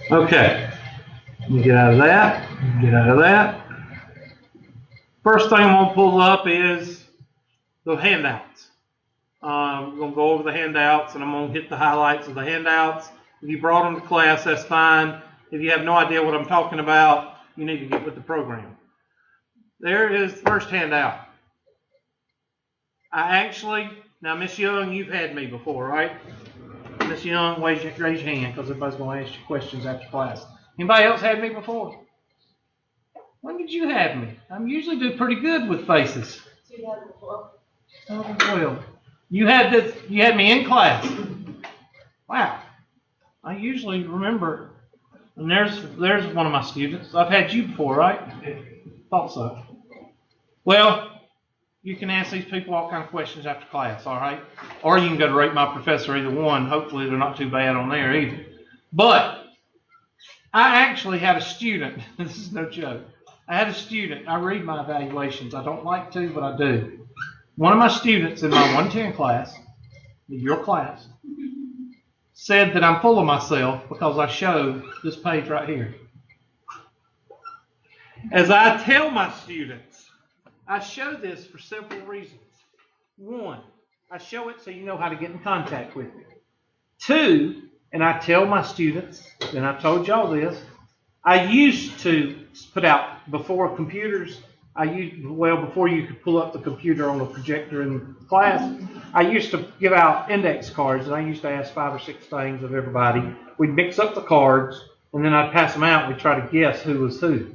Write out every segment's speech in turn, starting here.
Okay, get out of that, get out of that. First thing I'm going to pull up is the handouts. We're going to go over the handouts, and I'm going to hit the highlights of the handouts. If you brought them to class, that's fine. If you have no idea what I'm talking about, you need to get with the program. There is the first handout. Now Miss Young, you've had me before, right? Miss Young, raise your hand because everybody's going to ask you questions after class. Anybody else had me before? When did you have me? I usually do pretty good with faces. 2012. 2012. You had me in class. Wow. I usually remember. And there's one of my students. I've had you before, right? Thought so. Well, you can ask these people all kinds of questions after class, all right? Or you can go to Rate My Professor, either one. Hopefully they're not too bad on there either. But I actually had a student. This is no joke. I had a student. I read my evaluations. I don't like to, but I do. One of my students in my 110 class, your class, said that I'm full of myself because I showed this page right here. As I tell my students, I show this for several reasons. One, I show it so you know how to get in contact with me. Two, and I tell my students, and I've told y'all this, I used to put out before computers, before you could pull up the computer on the projector in class, I used to give out index cards, and I used to ask 5 or 6 things of everybody. We'd mix up the cards, and then I'd pass them out, and we'd try to guess who was who.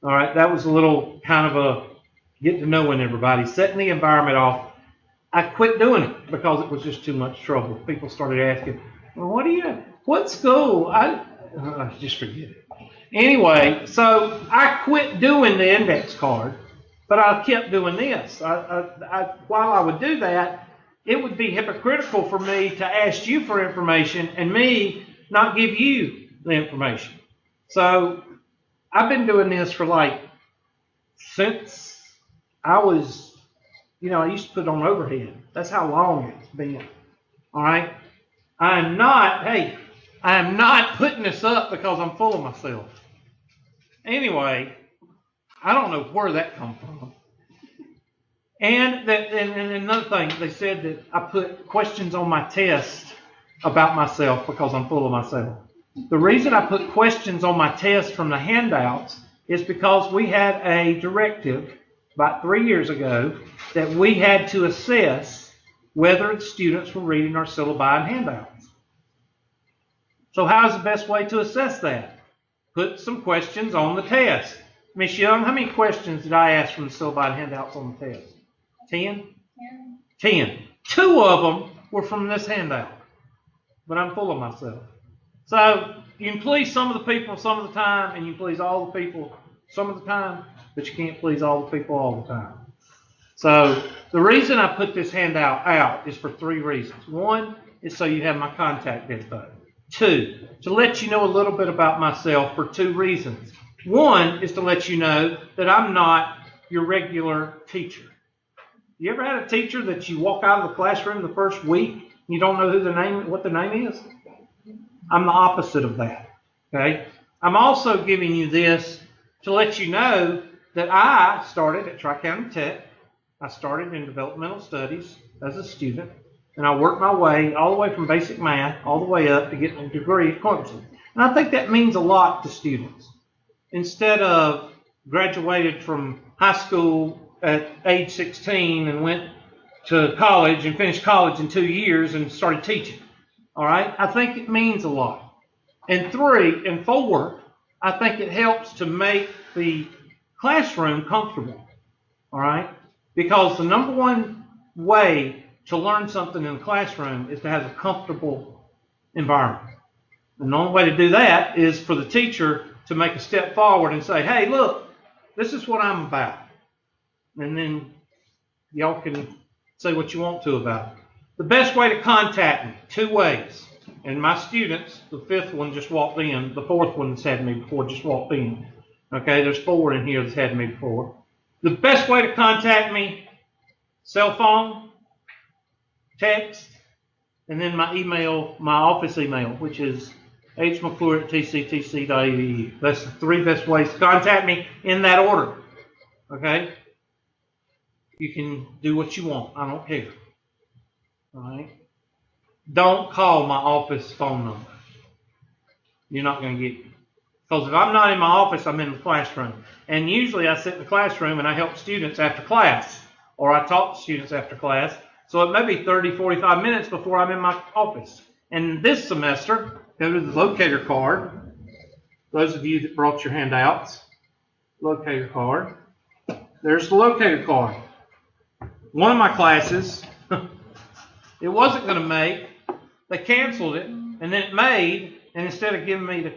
All right, that was a little kind of a get to knowing everybody, setting the environment off. I quit doing it because it was just too much trouble. People started asking, well, what school? I just forget it. Anyway, so I quit doing the index card, but I kept doing this. While I would do that, it would be hypocritical for me to ask you for information and me not give you the information. So I've been doing this for since I was, I used to put on overhead. That's how long it's been. All right? I am not putting this up because I'm full of myself. Anyway, I don't know where that comes from. And another thing, they said that I put questions on my test about myself because I'm full of myself. The reason I put questions on my test from the handouts is because we had a directive about 3 years ago that we had to assess whether the students were reading our syllabi and handouts. So how is the best way to assess that? Put some questions on the test. Miss Young, how many questions did I ask from the syllabi and handouts on the test? 10? 10. 2 of them were from this handout. But I'm full of myself. So you can please some of the people some of the time, and you can please all the people some of the time, but you can't please all the people all the time. So the reason I put this handout out is for 3 reasons. 1 is so you have my contact info. 2, to let you know a little bit about myself for 2 reasons. 1 is to let you know that I'm not your regular teacher. You ever had a teacher that you walk out of the classroom the first week and you don't know what their name is? I'm the opposite of that. Okay? I'm also giving you this to let you know that I started at Tri-County Tech. I started in developmental studies as a student, and I worked my way all the way from basic math all the way up to get a degree at Clemson. And I think that means a lot to students. Instead of graduated from high school at age 16 and went to college and finished college in 2 years and started teaching. All right? I think it means a lot. And 3 and 4, I think it helps to make the classroom comfortable. All right? Because the number one way to learn something in the classroom is to have a comfortable environment. And the only way to do that is for the teacher to make a step forward and say, hey, look, this is what I'm about. And then y'all can say what you want to about it. The best way to contact me, 2 ways. And my students, the 5th one just walked in. The 4th one that's had me before just walked in. Okay, there's 4 in here that's had me before. The best way to contact me, cell phone, text, and then my email, my office email, which is McClure at tctc.edu. That's the 3 best ways to contact me in that order. Okay? You can do what you want. I don't care. All right? Don't call my office phone number. You're not going to get me. Because if I'm not in my office, I'm in the classroom. And usually I sit in the classroom and I help students after class. Or I talk to students after class. So it may be 30, 45 minutes before I'm in my office. And this semester, go to the locator card. Those of you that brought your handouts, locator card. There's the locator card. One of my classes, it wasn't going to make. They canceled it, and then it made, and instead of giving me the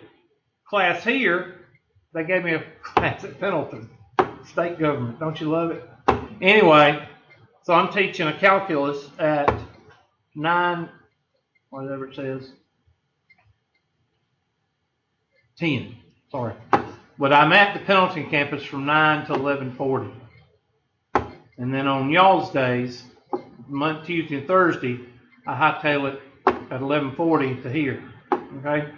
class here, they gave me a class at Pendleton, state government. Don't you love it? Anyway, so I'm teaching a calculus at 9, whatever it says, 10, sorry. But I'm at the Pendleton campus from 9 to 11:40. And then on y'all's days, Monday, Tuesday, and Thursday, I hightail it at 11:40 to here. Okay?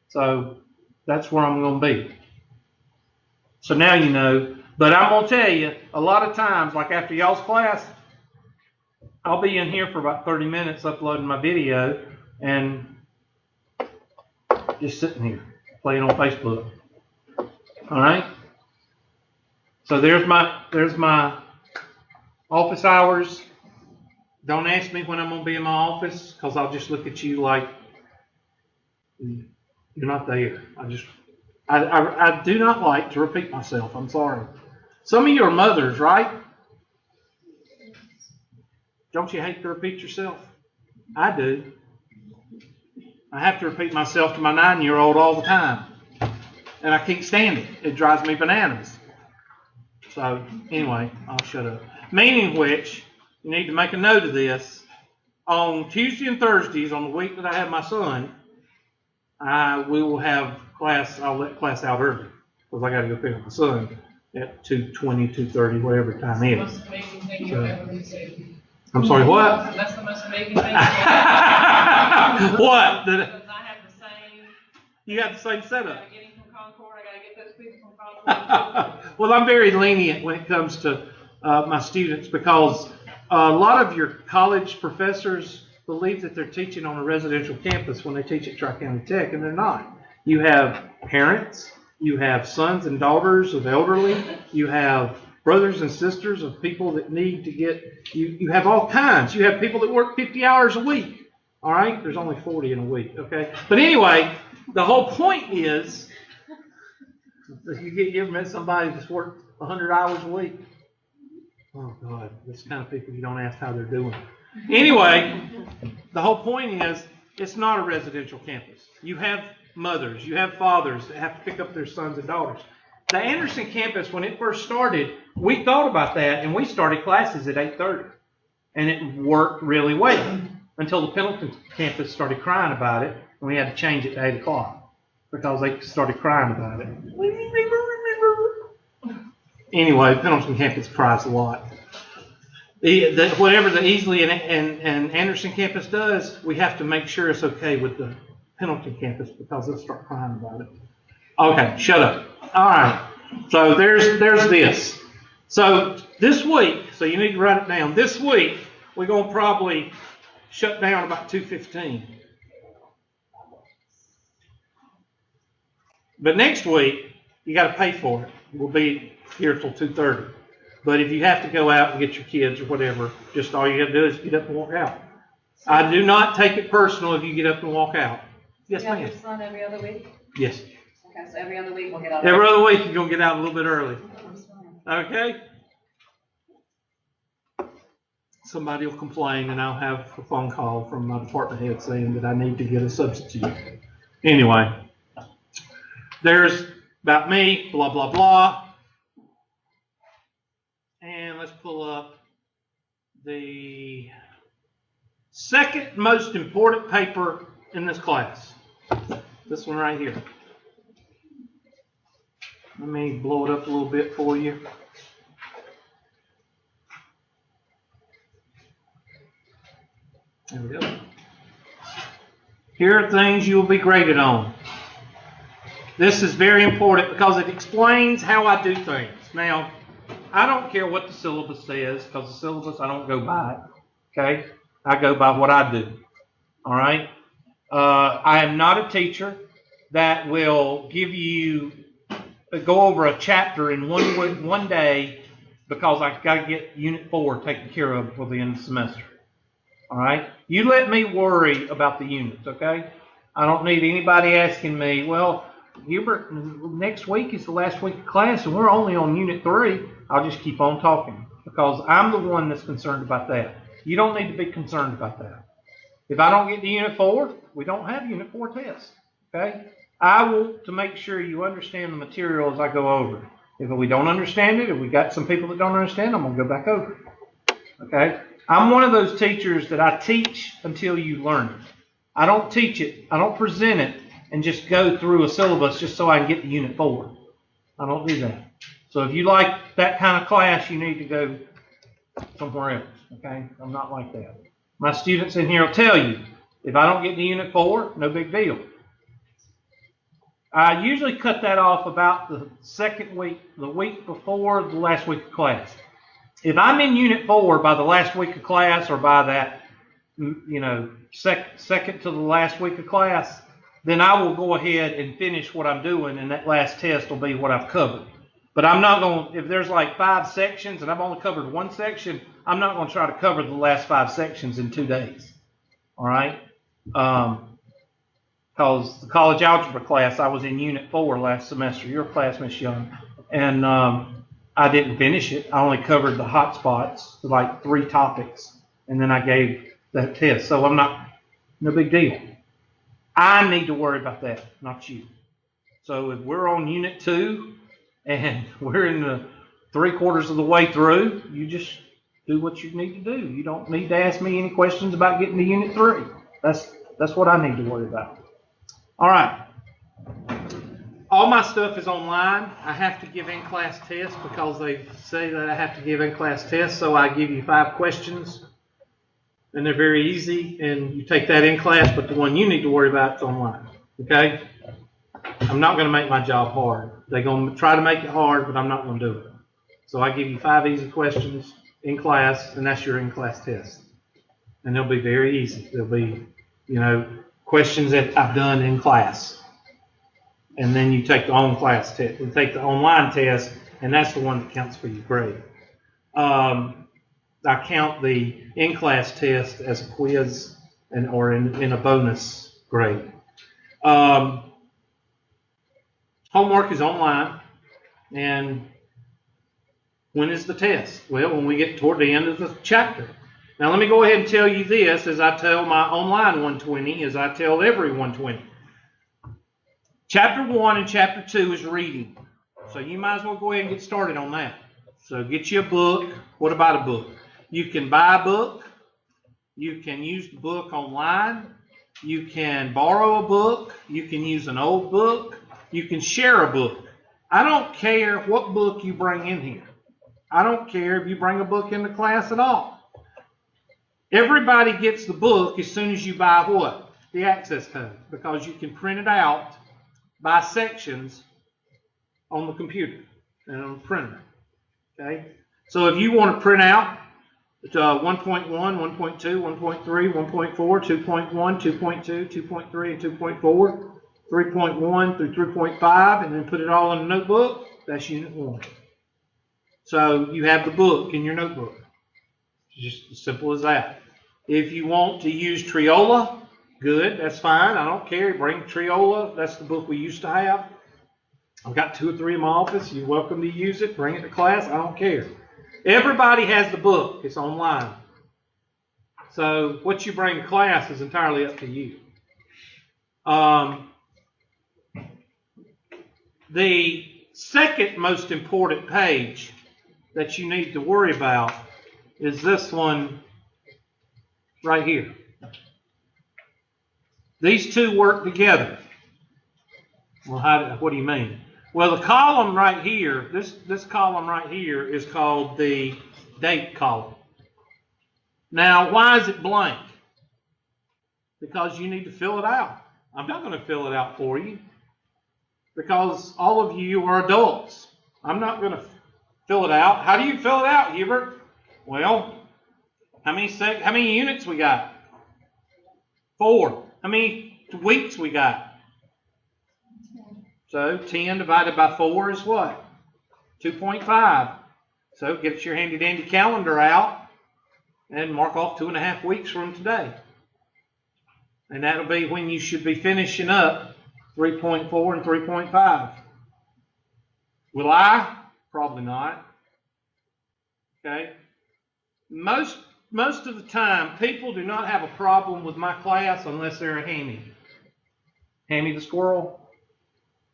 So that's where I'm going to be. So now you know. But I'm going to tell you, a lot of times, like after y'all's class, I'll be in here for about 30 minutes uploading my video and just sitting here playing on Facebook. All right? So there's my office hours. Don't ask me when I'm going to be in my office, because I'll just look at you like you're not there. I do not like to repeat myself. I'm sorry. Some of you are mothers, right? Don't you hate to repeat yourself? I do. I have to repeat myself to my 9-year-old all the time. And I can't stand it. It drives me bananas. So, anyway, I'll shut up. Meaning which, you need to make a note of this. On Tuesday and Thursdays, on the week that I have my son, we will have class. I'll let class out early, because I got to go pick up my son at 2:20, 2:30, whatever time it is. That's the most amazing thing you've ever said. I'm sorry, what? That's the most amazing thing you've ever What? Because I have the same. You got the same I setup. gotta get him from Concord. I gotta get those people from Concord. Well, I'm very lenient when it comes to my students, because a lot of your college professors believe that they're teaching on a residential campus when they teach at Tri-County Tech, and they're not. You have parents, you have sons and daughters of elderly, you have brothers and sisters of people that need to get, you have all kinds. You have people that work 50 hours a week. All right? There's only 40 in a week, okay? But anyway, the whole point is, you ever met somebody that's worked 100 hours a week? Oh, God, that's the kind of people you don't ask how they're doing. Anyway, the whole point is, it's not a residential campus. You have mothers, you have fathers that have to pick up their sons and daughters. The Anderson campus, when it first started, we thought about that, and we started classes at 8:30. And it worked really well until the Pendleton campus started crying about it, and we had to change it to 8 o'clock because they started crying about it. Anyway, Pendleton campus cries a lot. Whatever the Easley and Anderson campus does, we have to make sure it's okay with the Pendleton campus, because they'll start crying about it. Okay, shut up. All right. So there's this. So this week, so you need to write it down. This week, we're going to probably shut down about 2:15. But next week, you got to pay for it. We'll be here till 2:30. But if you have to go out and get your kids or whatever, just all you got to do is get up and walk out. I do not take it personal if you get up and walk out. Yes, ma'am. You have your son every other week? Yes. Okay, so every other week we'll get out. Every other week you're going to get out a little bit early. Okay? Somebody will complain, and I'll have a phone call from my department head saying that I need to get a substitute. Anyway, there's about me, blah, blah, blah. And let's pull up the second most important paper in this class. This one right here. Let me blow it up a little bit for you. There we go. Here are things you will be graded on. This is very important because it explains how I do things. Now, I don't care what the syllabus says because the syllabus, I don't go by it. Okay? I go by what I do. All right? I am not a teacher that will give you, go over a chapter in one day because I've got to get Unit 4 taken care of before the end of the semester. All right? You let me worry about the units, okay? I don't need anybody asking me, well, Hubert, next week is the last week of class and we're only on Unit 3. I'll just keep on talking because I'm the one that's concerned about that. You don't need to be concerned about that. If I don't get to Unit 4, we don't have Unit 4 tests, okay? I want to make sure you understand the material as I go over it. If we don't understand it, if we got some people that don't understand, I'm going to go back over it, okay? I'm one of those teachers that I teach until you learn it. I don't teach it, I don't present it, and just go through a syllabus just so I can get to Unit 4. I don't do that. So if you like that kind of class, you need to go somewhere else, okay? I'm not like that. My students in here will tell you, if I don't get to Unit 4, no big deal. I usually cut that off about the second week, the week before the last week of class. If I'm in Unit 4 by the last week of class or by that, second to the last week of class, then I will go ahead and finish what I'm doing, and that last test will be what I've covered. But I'm not going to, if there's like 5 sections and I've only covered 1 section, I'm not going to try to cover the last 5 sections in 2 days. All right? Because the college algebra class, I was in Unit 4 last semester, your class, Miss Young, and I didn't finish it. I only covered the hot spots, like 3 topics, and then I gave that test. So I'm not, no big deal. I need to worry about that, not you. So if we're on Unit 2 and we're in the 3/4 of the way through, you just do what you need to do. You don't need to ask me any questions about getting to Unit 3. That's what I need to worry about. All right. All my stuff is online. I have to give in-class tests because they say that I have to give in-class tests, so I give you 5 questions. And they're very easy, and you take that in class, but the one you need to worry about is online, okay? I'm not going to make my job hard. They're going to try to make it hard, but I'm not going to do it. So I give you 5 easy questions in class, and that's your in-class test. And they'll be very easy. They'll be, questions that I've done in class. And then you take the on-class test. You take the online test, and that's the one that counts for your grade. I count the in-class test as a quiz or in a bonus grade. Homework is online. And when is the test? Well, when we get toward the end of the chapter. Now, let me go ahead and tell you this, as I tell my online 120, as I tell every 120. Chapter 1 and Chapter 2 is reading. So you might as well go ahead and get started on that. So get you a book. What about a book? You can buy a book. You can use the book online. You can borrow a book. You can use an old book. You can share a book. I don't care what book you bring in here. I don't care if you bring a book into class at all. Everybody gets the book as soon as you buy what? The access code. Because you can print it out by sections on the computer and on the printer. Okay? So if you want to print out 1.1, 1.2, 1.3, 1.4, 2.1, 2.2, 2.3, and 2.4, 3.1 through 3.5, and then put it all in a notebook, that's Unit 1. So you have the book in your notebook. It's just as simple as that. If you want to use Triola, good, that's fine. I don't care. Bring Triola. That's the book we used to have. I've got 2 or 3 in my office. You're welcome to use it. Bring it to class. I don't care. Everybody has the book. It's online. So what you bring to class is entirely up to you. The second most important page that you need to worry about is this one right here. These two work together. Well, what do you mean? Well, the column right here, this column right here is called the date column. Now, why is it blank? because you need to fill it out. I'm not going to fill it out for you because all of you are adults. I'm not going to fill it out. How do you fill it out, Hubert? Well, how many units we got? 4. How many weeks we got? So 10 divided by 4 is what? 2.5. So get your handy dandy calendar out and mark off 2.5 weeks from today. And that'll be when you should be finishing up 3.4 and 3.5. Will I? Probably not. Okay. Most of the time, people do not have a problem with my class unless they're a hammy. Hammy the squirrel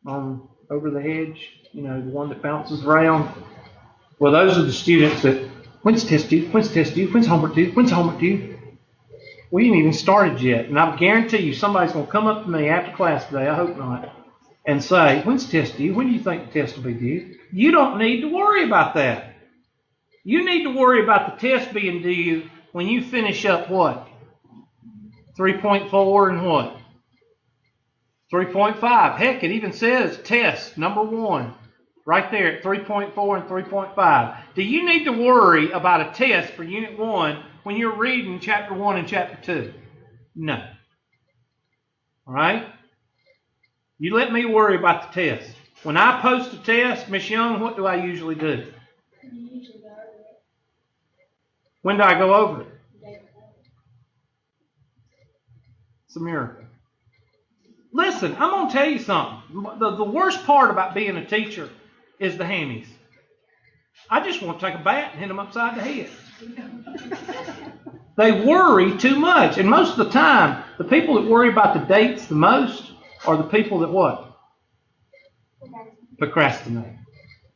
over the hedge, you know, the one that bounces around. Well, those are the students that, when's test due? When's test due? When's homework due? When's homework due? We ain't even started yet. And I guarantee you somebody's going to come up to me after class today, I hope not, and say, when's test due? When do you think the test will be due? You don't need to worry about that. You need to worry about the test being due when you finish up what? 3.4 and what? 3.5. Heck, it even says test number 1 right there at 3.4 and 3.5. Do you need to worry about a test for Unit 1 when you're reading Chapter 1 and Chapter 2? No. All right? You let me worry about the test. When I post a test, Miss Young, what do I usually do? When do I go over it? It's a miracle. Listen, I'm going to tell you something. The worst part about being a teacher is the hammies. I just want to take a bat and hit them upside the head. They worry too much. And most of the time, the people that worry about the dates the most are the people that what? Procrastinate.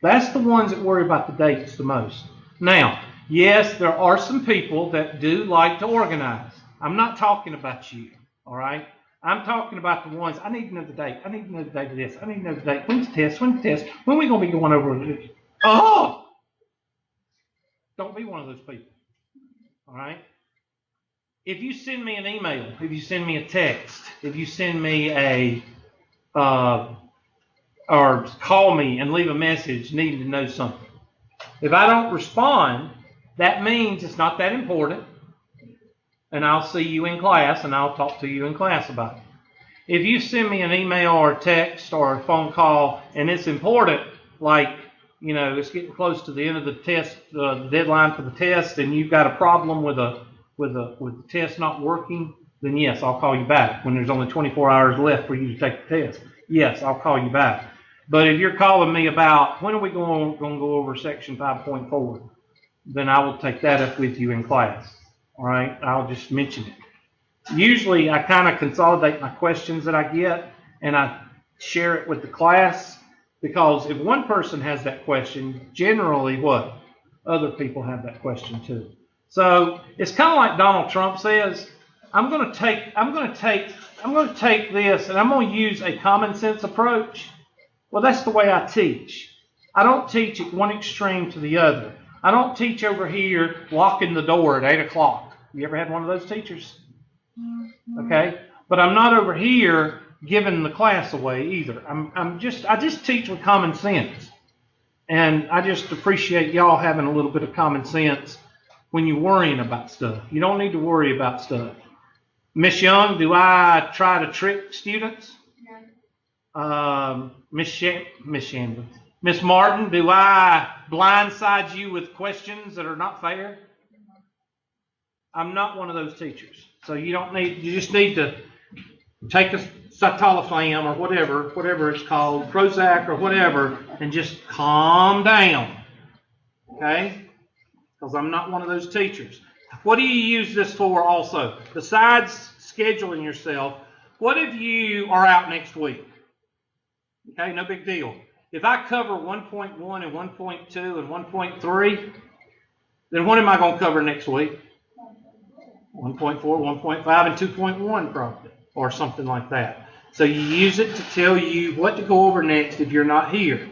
That's the ones that worry about the dates the most. Now, yes, there are some people that do like to organize. I'm not talking about you, all right? I'm talking about the ones, I need to know the date. I need to know the date of this. I need to know the date. When's the test? When's the test? When are we going to be going over it? Oh! Don't be one of those people, all right? If you send me an email, if you send me a text, if you send me or call me and leave a message needing to know something, if I don't respond, that means it's not that important, and I'll see you in class, and I'll talk to you in class about it. If you send me an email or a text or a phone call, and it's important, like, you know, it's getting close to the end of the test, the deadline for the test, and you've got a problem with the test not working, then yes, I'll call you back. When there's only 24 hours left for you to take the test, yes, I'll call you back. But if you're calling me about when are we going to go over section 5.4, then I will take that up with you in class. All right, I'll just mention it. Usually I kind of consolidate my questions that I get and I share it with the class, because if one person has that question, generally what? Other people have that question too. So it's kind of like Donald Trump says, I'm going to take this and I'm going to use a common sense approach. Well, that's the way I teach. I don't teach at one extreme to the other. I don't teach over here locking the door at 8 o'clock. You ever had one of those teachers? Okay? But I'm not over here giving the class away either. I just teach with common sense. And I just appreciate y'all having a little bit of common sense when you're worrying about stuff. You don't need to worry about stuff. Miss Young, do I try to trick students? No. Miss Martin, do I blindside you with questions that are not fair? I'm not one of those teachers. So you just need to take a citalopram or whatever it's called, Prozac or whatever, and just calm down. Okay? Because I'm not one of those teachers. What do you use this for also? Besides scheduling yourself, what if you are out next week? Okay, no big deal. If I cover 1.1 and 1.2 and 1.3, then what am I going to cover next week? 1.4, 1.5, and 2.1 probably, or something like that. So you use it to tell you what to go over next if you're not here.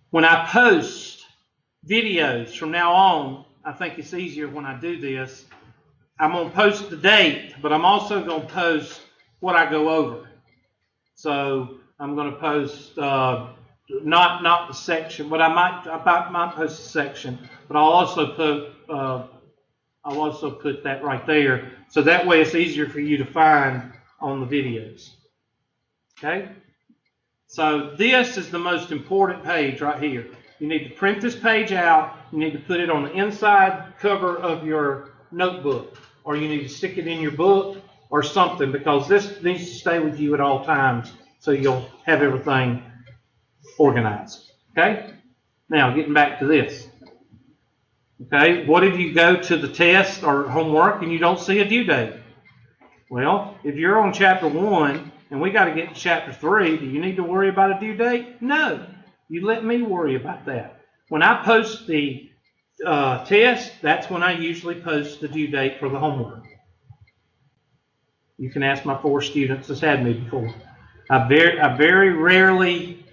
When I post videos from now on, I think it's easier when I do this I'm going to post the date, but I'm also going to post what I go over. So I'm going to post not the section, but I might post a section, but I'll also put that right there, so that way it's easier for you to find on the videos. Okay? So this is the most important page right here. You need to print this page out. You need to put it on the inside cover of your notebook, or you need to stick it in your book or something, because this needs to stay with you at all times so you'll have everything organized. Okay? Now, getting back to this. Okay, what if you go to the test or homework and you don't see a due date? Well, if you're on chapter 1 and we got to get to chapter 3, do you need to worry about a due date? No. You let me worry about that. When I post the test, that's when I usually post the due date for the homework. You can ask my 4 students that's had me before. I very rarely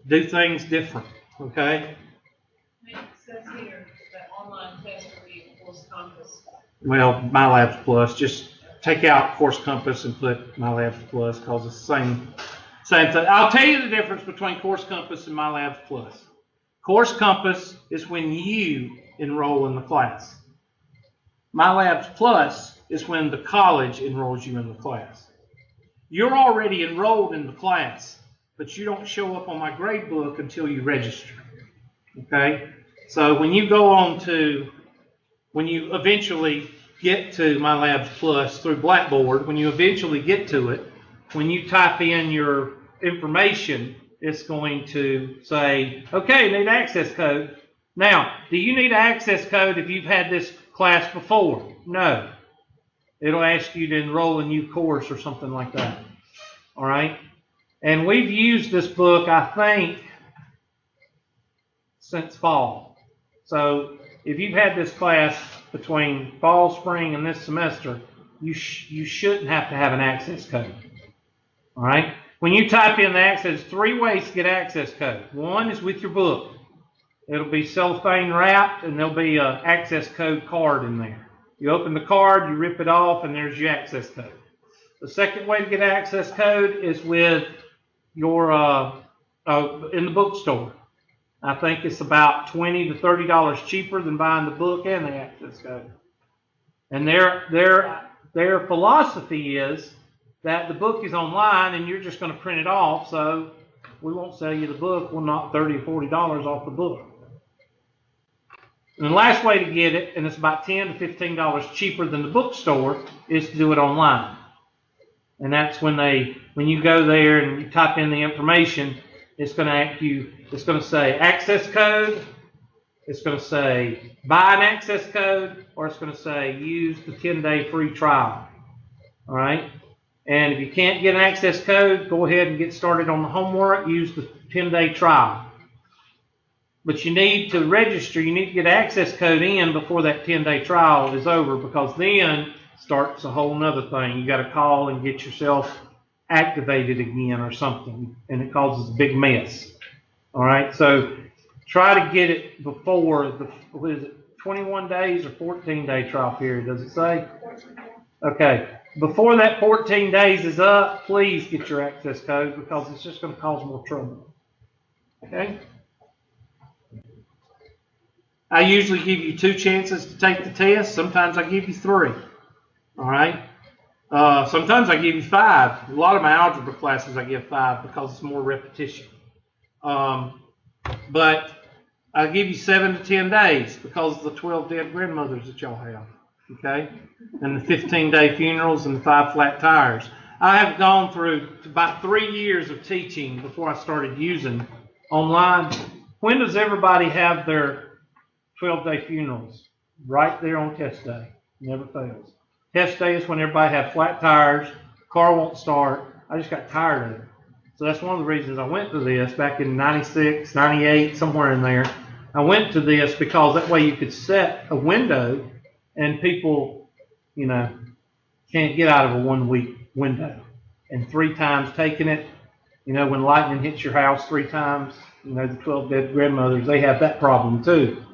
do things different. Okay? It says here that online test will be Course Compass. Well, mylabsplus. Just take out Course Compass and put mylabsplus, because it's the same thing. I'll tell you the difference between Course Compass and mylabsplus. Course Compass is when you enroll in the class. mylabsplus is when the college enrolls you in the class. You're already enrolled in the class, but you don't show up on my grade book until you register. Okay? So when you eventually get to mylabsplus through Blackboard, when you eventually get to it, when you type in your information, it's going to say, okay, you need access code. Now, do you need an access code if you've had this class before? No. It'll ask you to enroll a new course or something like that. All right? And we've used this book, I think, since fall. So if you've had this class between fall, spring, and this semester, you shouldn't have to have an access code. All right? When you type in the access, 3 ways to get access code. One is with your book. It'll be cellophane wrapped, and there'll be an access code card in there. You open the card, you rip it off, and there's your access code. The second way to get access code is with your in the bookstore. I think it's about $20 to $30 cheaper than buying the book and the access code. And their philosophy is that the book is online and you're just going to print it off, so we won't sell you the book. We'll knock $30 or $40 off the book. And the last way to get it, and it's about $10 to $15 cheaper than the bookstore, is to do it online. And that's when you go there and you type in the information, it's going to say access code, it's going to say buy an access code, or it's going to say use the 10-day free trial. All right? And if you can't get an access code, go ahead and get started on the homework, use the 10-day trial. But you need to register, you need to get an access code in before that 10-day trial is over, because then starts a whole nother thing. You got to call and get yourself activated again or something, and it causes a big mess. All right, so try to get it before what is it, 21 days or 14-day trial period, does it say? Okay, before that 14 days is up, please get your access code, because it's just going to cause more trouble. Okay? I usually give you 2 chances to take the test. Sometimes I give you 3. All right? Sometimes I give you 5. A lot of my algebra classes I give 5 because it's more repetition. But I give you 7 to 10 days because of the 12 dead grandmothers that y'all have. Okay? And the 15-day funerals and the 5 flat tires. I have gone through about 3 years of teaching before I started using online. When does everybody have their 12-day funerals? Right there on test day. Never fails. Test day is when everybody had flat tires, car won't start. I just got tired of it. So that's one of the reasons I went to this back in 96, 98, somewhere in there. I went to this because that way you could set a window and people, can't get out of a 1-week window. And 3 times taking it, when lightning hits your house 3 times, the 12 dead grandmothers, they have that problem too.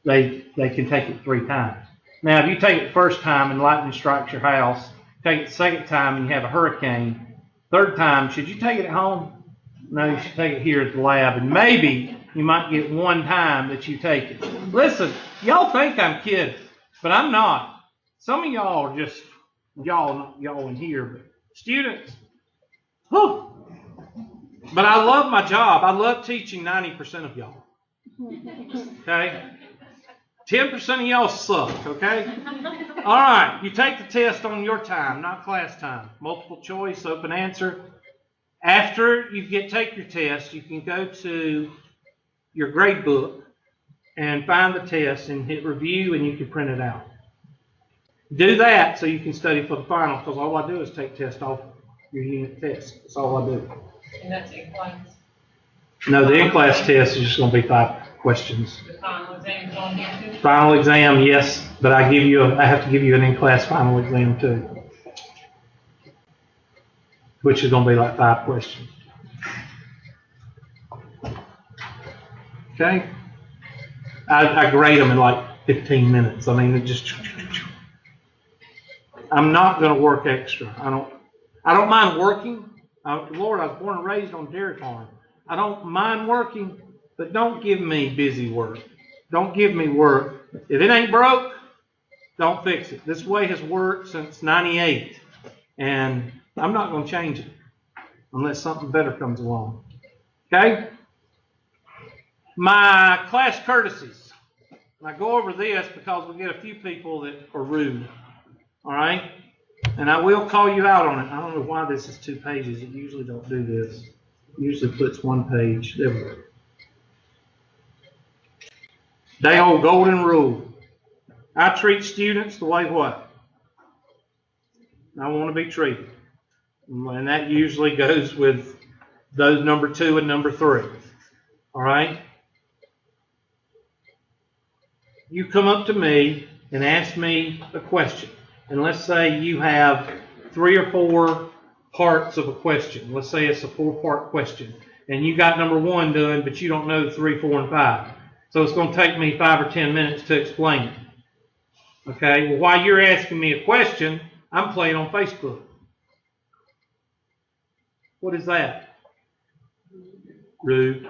They can take it 3 times. Now, if you take it the first time and lightning strikes your house, take it the second time and you have a hurricane, third time, should you take it at home? No, you should take it here at the lab, and maybe you might get one time that you take it. Listen, y'all think I'm kidding, but I'm not. Some of y'all are just, not y'all in here, but students, whew. But I love my job. I love teaching 90% of y'all. Okay? 10% of y'all suck, okay? All right, you take the test on your time, not class time. Multiple choice, open answer. After you take your test, you can go to your grade book and find the test and hit review, and you can print it out. Do that so you can study for the final, because all I do is take test off your unit test. That's all I do. And that's in class. No, the in-class test is just going to be 5 questions. The final exam is on here too? Final exam, yes, but I have to give you an in-class final exam too, which is going to be like 5 questions. Okay? I grade them in like 15 minutes. I mean, it just. I'm not going to work extra. I don't mind working. Lord, I was born and raised on a dairy farm. I don't mind working, but don't give me busy work. Don't give me work. If it ain't broke, don't fix it. This way has worked since '98, and I'm not going to change it unless something better comes along. Okay? My class courtesies. I go over this because we get a few people that are rude. All right? And I will call you out on it. I don't know why this is 2 pages. It usually don't do this. It usually puts 1 page. There we go. Day old golden rule. I treat students the way what? I want to be treated. And that usually goes with those number 2 and number 3. All right? You come up to me and ask me a question. And let's say you have 3 or 4 parts of a question. Let's say it's a 4-part question. And you got number 1 done, but you don't know 3, 4, and 5. So it's going to take me 5 or 10 minutes to explain it. Okay? Well, while you're asking me a question, I'm playing on Facebook. What is that? Rude.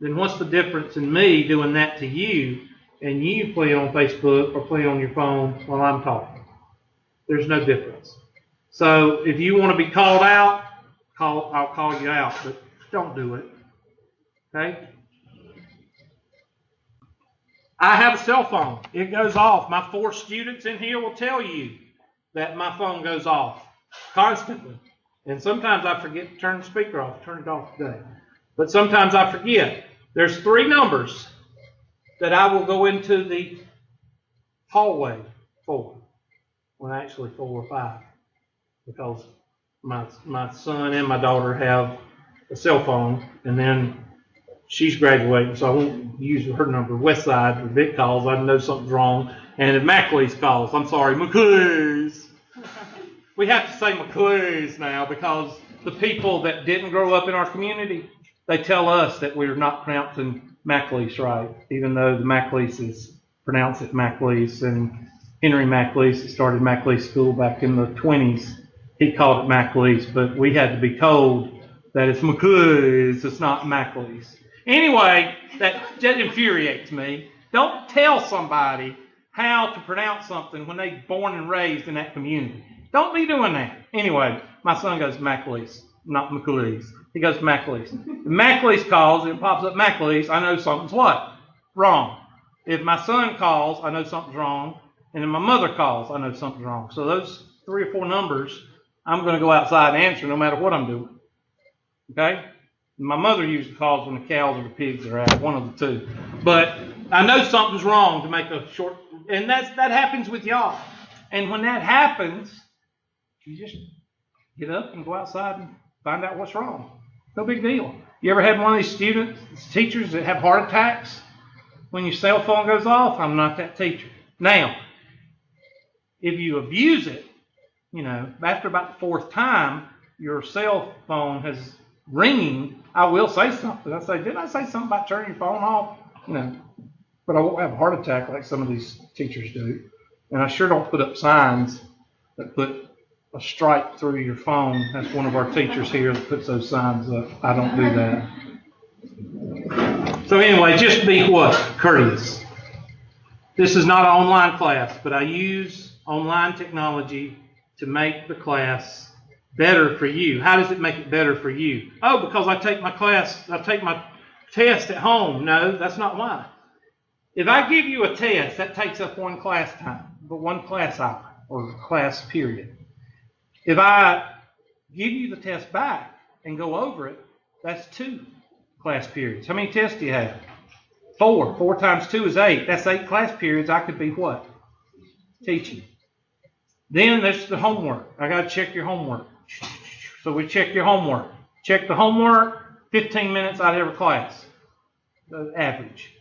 Then what's the difference in me doing that to you and you play on Facebook or play on your phone while I'm talking? There's no difference. So if you want to be called out, I'll call you out, but don't do it. Okay? I have a cell phone. It goes off. My 4 students in here will tell you that my phone goes off constantly. And sometimes I forget to turn the speaker off. Turn it off today. But sometimes I forget. There's 3 numbers that I will go into the hallway for. Well, actually 4 or 5. Because my son and my daughter have a cell phone. And then she's graduating, so I won't use her number. West Side, if it calls, I know something's wrong. And if McLeese calls, I'm sorry, McClure's. We have to say McClure's now because the people that didn't grow up in our community, they tell us that we're not pronouncing McLeese right, even though the McLeeses pronounce it McLeese. And Henry McLeese, that started McLeese School back in the 20s, he called it McLeese, but we had to be told that it's McClure's, it's not McLeese. Anyway, that infuriates me. Don't tell somebody how to pronounce something when they're born and raised in that community. Don't be doing that. Anyway, my son goes McLeese, not McClure's. He goes McLeese. If McLeese calls and it pops up McLeese, I know something's what? Wrong. If my son calls, I know something's wrong. And if my mother calls, I know something's wrong. So those 3 or 4 numbers, I'm going to go outside and answer no matter what I'm doing. Okay? My mother usually calls when the cows or the pigs are out, one of the 2. But I know something's wrong to make a short, and that happens with y'all. And when that happens, you just get up and go outside and find out what's wrong. No big deal. You ever had one of these students, teachers that have heart attacks when your cell phone goes off? I'm not that teacher. Now, if you abuse it, after about the 4th time, your cell phone has ringing, I will say something. I say, didn't I say something about turning your phone off? but I won't have a heart attack like some of these teachers do. And I sure don't put up signs that put a stripe through your phone. That's one of our teachers here that puts those signs up. I don't do that. So anyway, just be what? Courteous. This is not an online class, but I use online technology to make the class better for you. How does it make it better for you? Oh, because I take my test at home. No, that's not why. If I give you a test, that takes up one class time, but one class hour or class period. If I give you the test back and go over it, that's 2 class periods. How many tests do you have? 4. 4 times 2 is 8. That's 8 class periods. I could be what? Teaching. Then there's the homework. I got to check your homework. So we check your homework. Check the homework, 15 minutes out of every class. The average.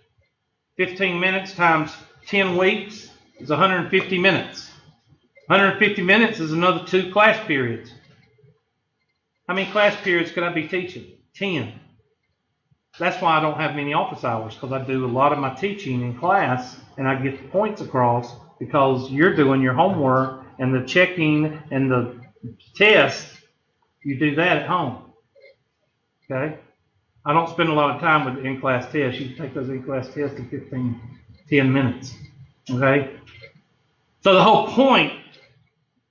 15 minutes times 10 weeks is 150 minutes. 150 minutes is another 2 class periods. How many class periods could I be teaching? 10. That's why I don't have many office hours, because I do a lot of my teaching in class and I get the points across because you're doing your homework and the checking and the test. You do that at home. Okay? I don't spend a lot of time with the in-class tests. You can take those in-class tests in 10 minutes. Okay? So the whole point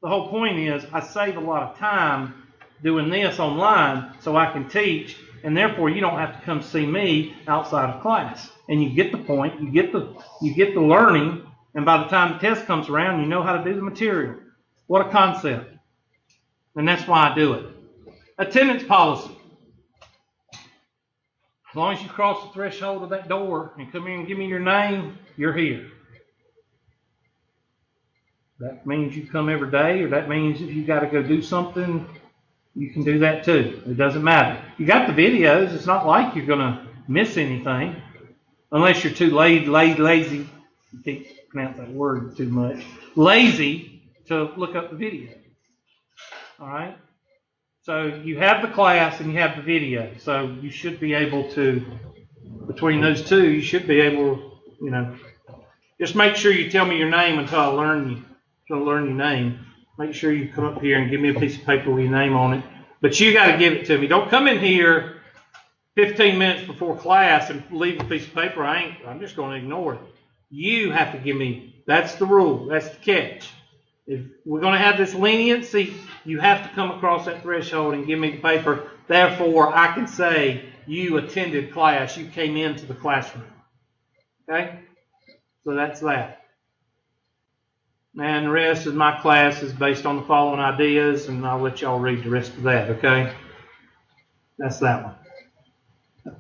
is I save a lot of time doing this online so I can teach, and therefore you don't have to come see me outside of class. And you get the point, you get the learning, and by the time the test comes around, you know how to do the material. What a concept. And that's why I do it. Attendance policy. As long as you cross the threshold of that door and come in and give me your name, you're here. That means you come every day, or that means if you got to go do something, you can do that too. It doesn't matter. You got the videos. It's not like you're going to miss anything, unless you're too lazy. You can't pronounce that word too much. Lazy to look up the video. All right. So you have the class and you have the video. So you should be able to, between those two, you should be able, just make sure you tell me your name until I learn your name. Make sure you come up here and give me a piece of paper with your name on it. But you got to give it to me. Don't come in here 15 minutes before class and leave a piece of paper. I'm just going to ignore it. You have to give me, that's the rule. That's the catch. If we're going to have this leniency, you have to come across that threshold and give me the paper. Therefore, I can say you attended class. You came into the classroom. Okay? So that's that. And the rest of my class is based on the following ideas, and I'll let y'all read the rest of that, okay? That's that one.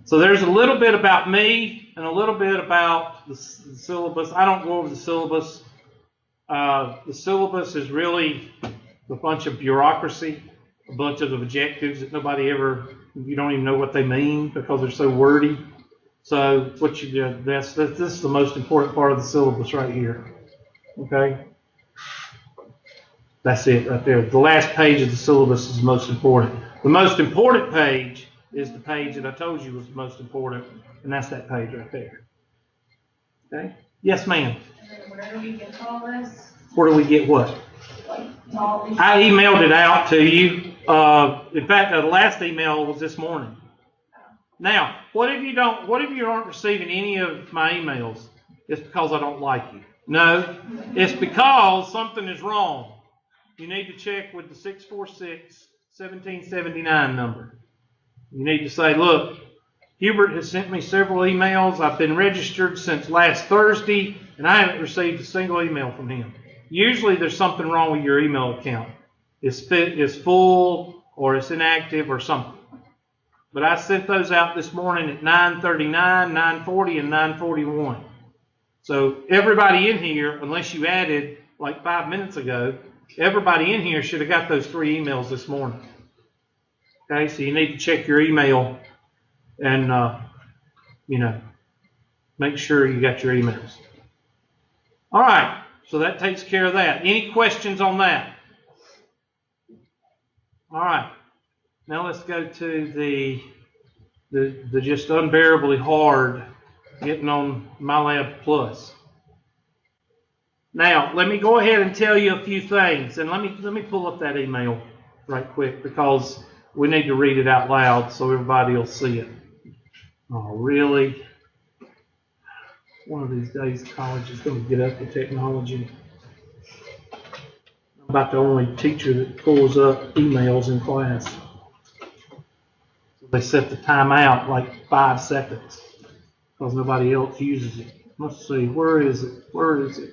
So there's a little bit about me and a little bit about the syllabus. I don't go over the syllabus. The syllabus is really a bunch of bureaucracy, a bunch of objectives that you don't even know what they mean because they're so wordy. So what you do, this is the most important part of the syllabus right here. Okay? That's it right there. The last page of the syllabus is the most important. The most important page is the page that I told you was the most important, and that's that page right there. Okay? Yes, ma'am. Where do we get all this? Where do we get what? I emailed it out to you. In fact, the last email was this morning. Now, what if you aren't receiving any of my emails? It's because I don't like you. No, it's because something is wrong. You need to check with the 646-1779 number. You need to say, look, Hubert has sent me several emails. I've been registered since last Thursday, and I haven't received a single email from him. Usually there's something wrong with your email account. It's full, or it's inactive, or something. But I sent those out this morning at 9:39, 9:40, and 9:41. So everybody in here, unless you added like 5 minutes ago, everybody in here should have got those 3 emails this morning. Okay, so you need to check your email and, make sure you got your emails. All right, so that takes care of that. Any questions on that? All right, now let's go to the just unbearably hard getting on mylabsplus. Now, let me go ahead and tell you a few things, and let me pull up that email right quick because we need to read it out loud so everybody will see it. Oh, really? One of these days, college is going to get up with technology. I'm about the only teacher that pulls up emails in class. So they set the timeout like 5 seconds because nobody else uses it. Let's see, where is it? Where is it?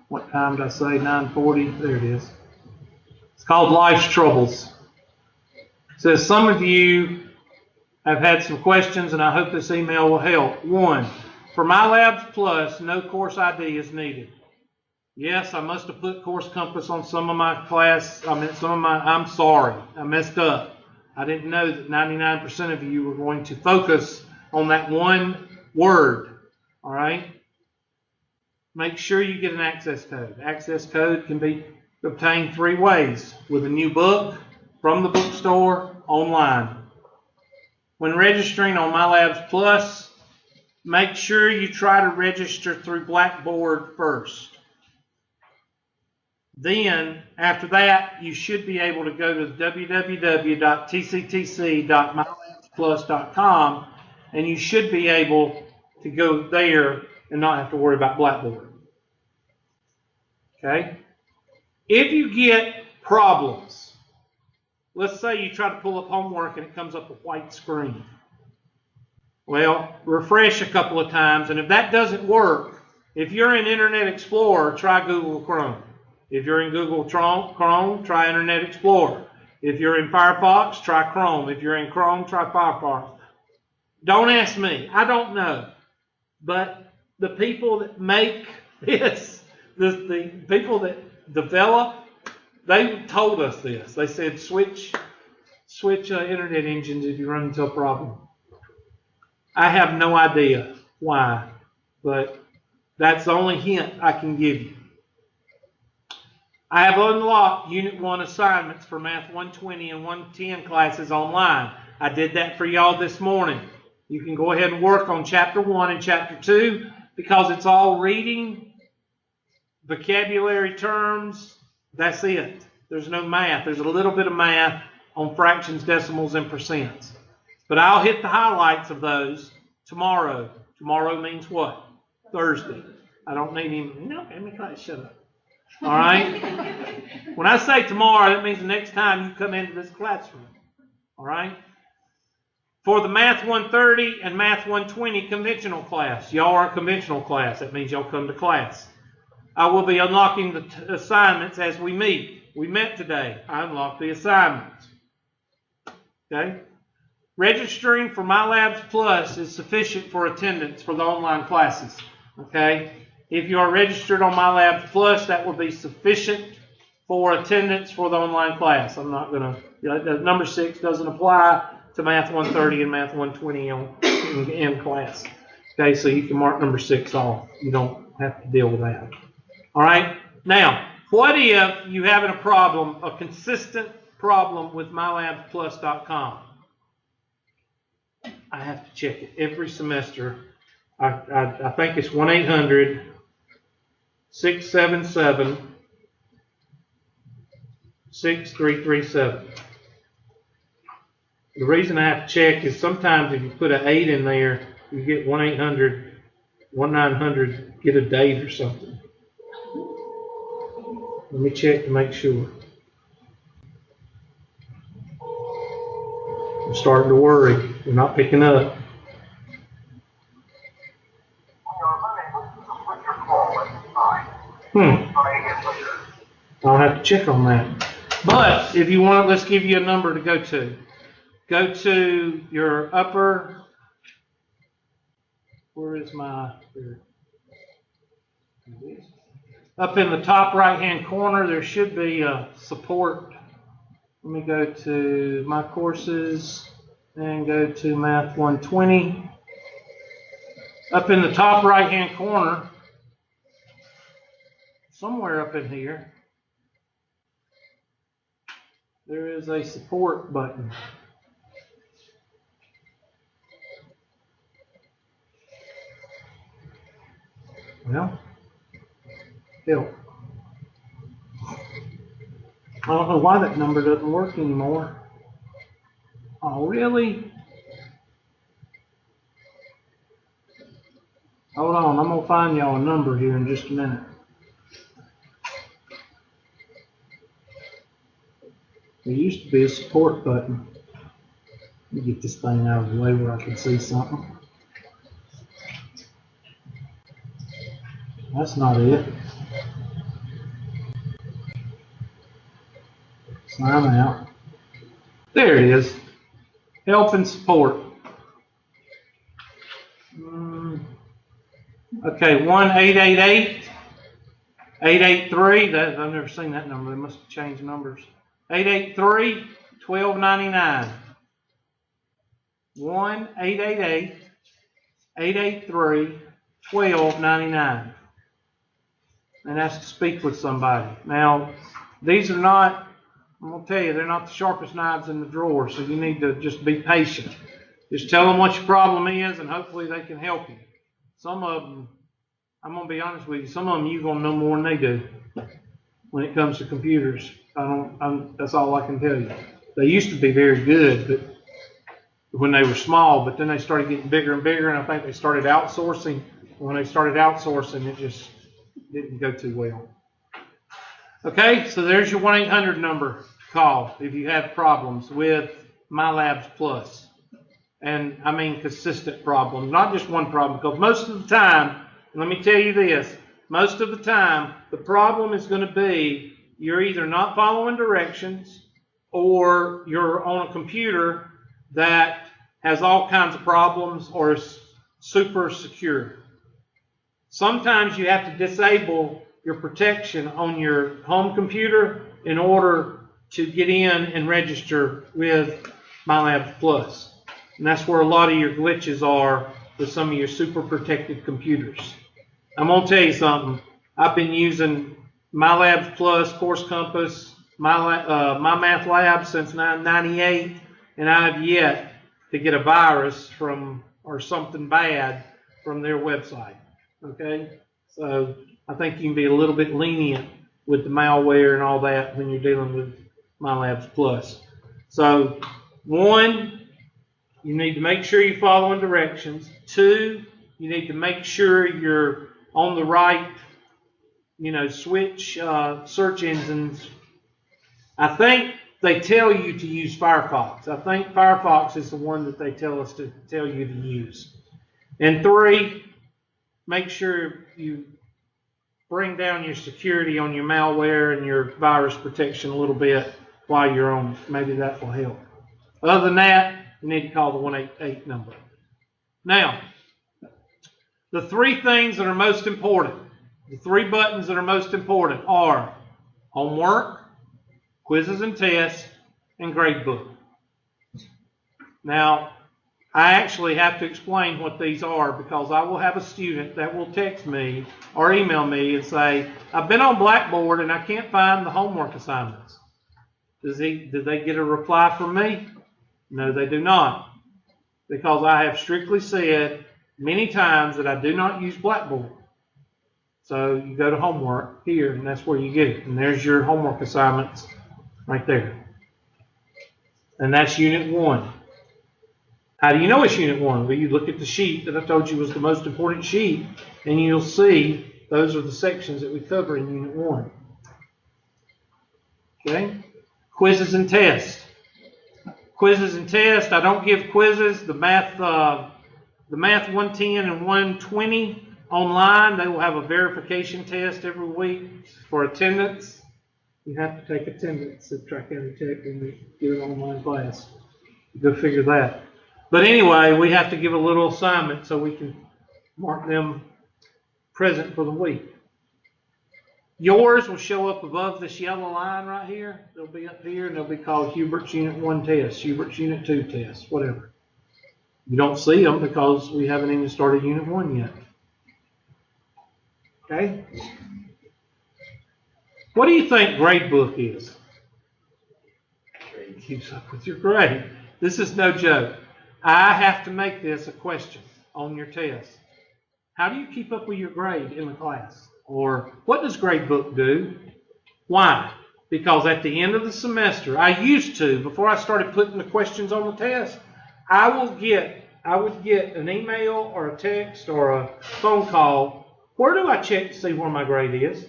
What time did I say? 9:40? There it is. It's called Life's Troubles. It says, some of you have had some questions, and I hope this email will help. 1, for mylabsplus, no course ID is needed. Yes, I must have put Course Compass on some of my class. I'm sorry. I messed up. I didn't know that 99% of you were going to focus on that one word. All right? Make sure you get an access code. Access code can be obtained 3 ways: with a new book, from the bookstore, online. When registering on mylabsplus, make sure you try to register through Blackboard first. Then, after that, you should be able to go to www.tctc.mylabsplus.com, and you should be able to go there and not have to worry about Blackboard. Okay? If you get problems, let's say you try to pull up homework and it comes up a white screen. Well, refresh a couple of times, and if that doesn't work, if you're in Internet Explorer, try Google Chrome. If you're in Google Chrome, try Internet Explorer. If you're in Firefox, try Chrome. If you're in Chrome, try Firefox. Don't ask me. I don't know. But the people that make this, the people that develop, they told us this. They said switch internet engines if you run into a problem. I have no idea why, but that's the only hint I can give you. I have unlocked Unit 1 assignments for Math 120 and 110 classes online. I did that for y'all this morning. You can go ahead and work on Chapter 1 and Chapter 2 because it's all reading, vocabulary terms. That's it. There's no math. There's a little bit of math on fractions, decimals, and percents. But I'll hit the highlights of those tomorrow. Tomorrow means what? Thursday. I don't need him. No, let me try to shut up. All right? When I say tomorrow, that means the next time you come into this classroom. All right? For the Math 130 and Math 120 conventional class, y'all are a conventional class. That means y'all come to class. I will be unlocking the assignments as we meet. We met today. I unlocked the assignments. Okay? Registering for mylabsplus is sufficient for attendance for the online classes. Okay? If you are registered on mylabsplus, that will be sufficient for attendance for the online class. I'm not going to, number 6 doesn't apply to Math 130 and Math 120 in class. Okay, so you can mark number 6 off. You don't have to deal with that. All right? Now, what if you having a problem, a consistent problem with mylabsplus.com? I have to check it every semester. I think it's 1-800-677-6337. The reason I have to check is sometimes if you put an 8 in there, you get 1-800-1900, get a date or something. Let me check to make sure. I'm starting to worry. They're not picking up. I'll have to check on that. But if you want, let's give you a number to go to. Go to your upper. Where is my? Up in the top right-hand corner, there should be a support. Let me go to my courses and go to Math 120. Up in the top right-hand corner, somewhere up in here, there is a support button. Well, help. I don't know why that number doesn't work anymore. Oh, really? Hold on, I'm going to find y'all a number here in just a minute. There used to be a support button. Let me get this thing out of the way where I can see something. That's not it. Sign out. There it is. Help and support. Okay, 1-888-883. I've never seen that number. They must have changed numbers. 883-1299. 1-888-883-1299. And that's to speak with somebody. Now, these are not, I'm going to tell you, they're not the sharpest knives in the drawer, so you need to just be patient. Just tell them what your problem is, and hopefully they can help you. Some of them, I'm going to be honest with you, some of them you're going to know more than they do when it comes to computers. That's all I can tell you. They used to be very good, but when they were small, but then they started getting bigger and bigger, and I think they started outsourcing. When they started outsourcing, it just didn't go too well. Okay, so there's your 1-800 number to call if you have problems with mylabsplus. And I mean consistent problems, not just one problem, because most of the time, let me tell you this, most of the time, the problem is going to be you're either not following directions or you're on a computer that has all kinds of problems or is super secure. Sometimes you have to disable your protection on your home computer in order to get in and register with mylabsplus. And that's where a lot of your glitches are with some of your super protected computers. I'm going to tell you something. I've been using mylabsplus, Course Compass, My Math Lab since 1998, and I have yet to get a virus from or something bad from their website. Okay? So I think you can be a little bit lenient with the malware and all that when you're dealing with mylabsplus. So, 1, you need to make sure you're following directions. 2, you need to make sure you're on the right, switch search engines. I think they tell you to use Firefox. I think Firefox is the one that they tell us to tell you to use. And 3, make sure you bring down your security on your malware and your virus protection a little bit while you're on. Maybe that will help. Other than that, you need to call the 188 number. Now, the 3 things that are most important, the 3 buttons that are most important are homework, quizzes and tests, and gradebook. Now, I actually have to explain what these are because I will have a student that will text me or email me and say, I've been on Blackboard and I can't find the homework assignments. Did they get a reply from me? No, they do not. Because I have strictly said many times that I do not use Blackboard. So you go to homework here, and that's where you get it. And there's your homework assignments right there. And that's Unit 1. How do you know it's Unit 1? Well, you look at the sheet that I told you was the most important sheet, and you'll see those are the sections that we cover in Unit 1. Okay? Quizzes and tests. Quizzes and tests. I don't give quizzes. The math 110 and 120 online, they will have a verification test every week for attendance. You have to take attendance at Tri-County Tech when you get an online class. Go figure that. But anyway, we have to give a little assignment so we can mark them present for the week. Yours will show up above this yellow line right here. They'll be up here, and they'll be called Hubert's Unit 1 test, Hubert's Unit 2 test, whatever. You don't see them because we haven't even started Unit 1 yet. Okay? What do you think gradebook is? Grade keeps up with your grade. This is no joke. I have to make this a question on your test. How do you keep up with your grade in the class? Or what does gradebook do? Why? Because at the end of the semester, I used to, before I started putting the questions on the test, I would get an email or a text or a phone call. Where do I check to see where my grade is?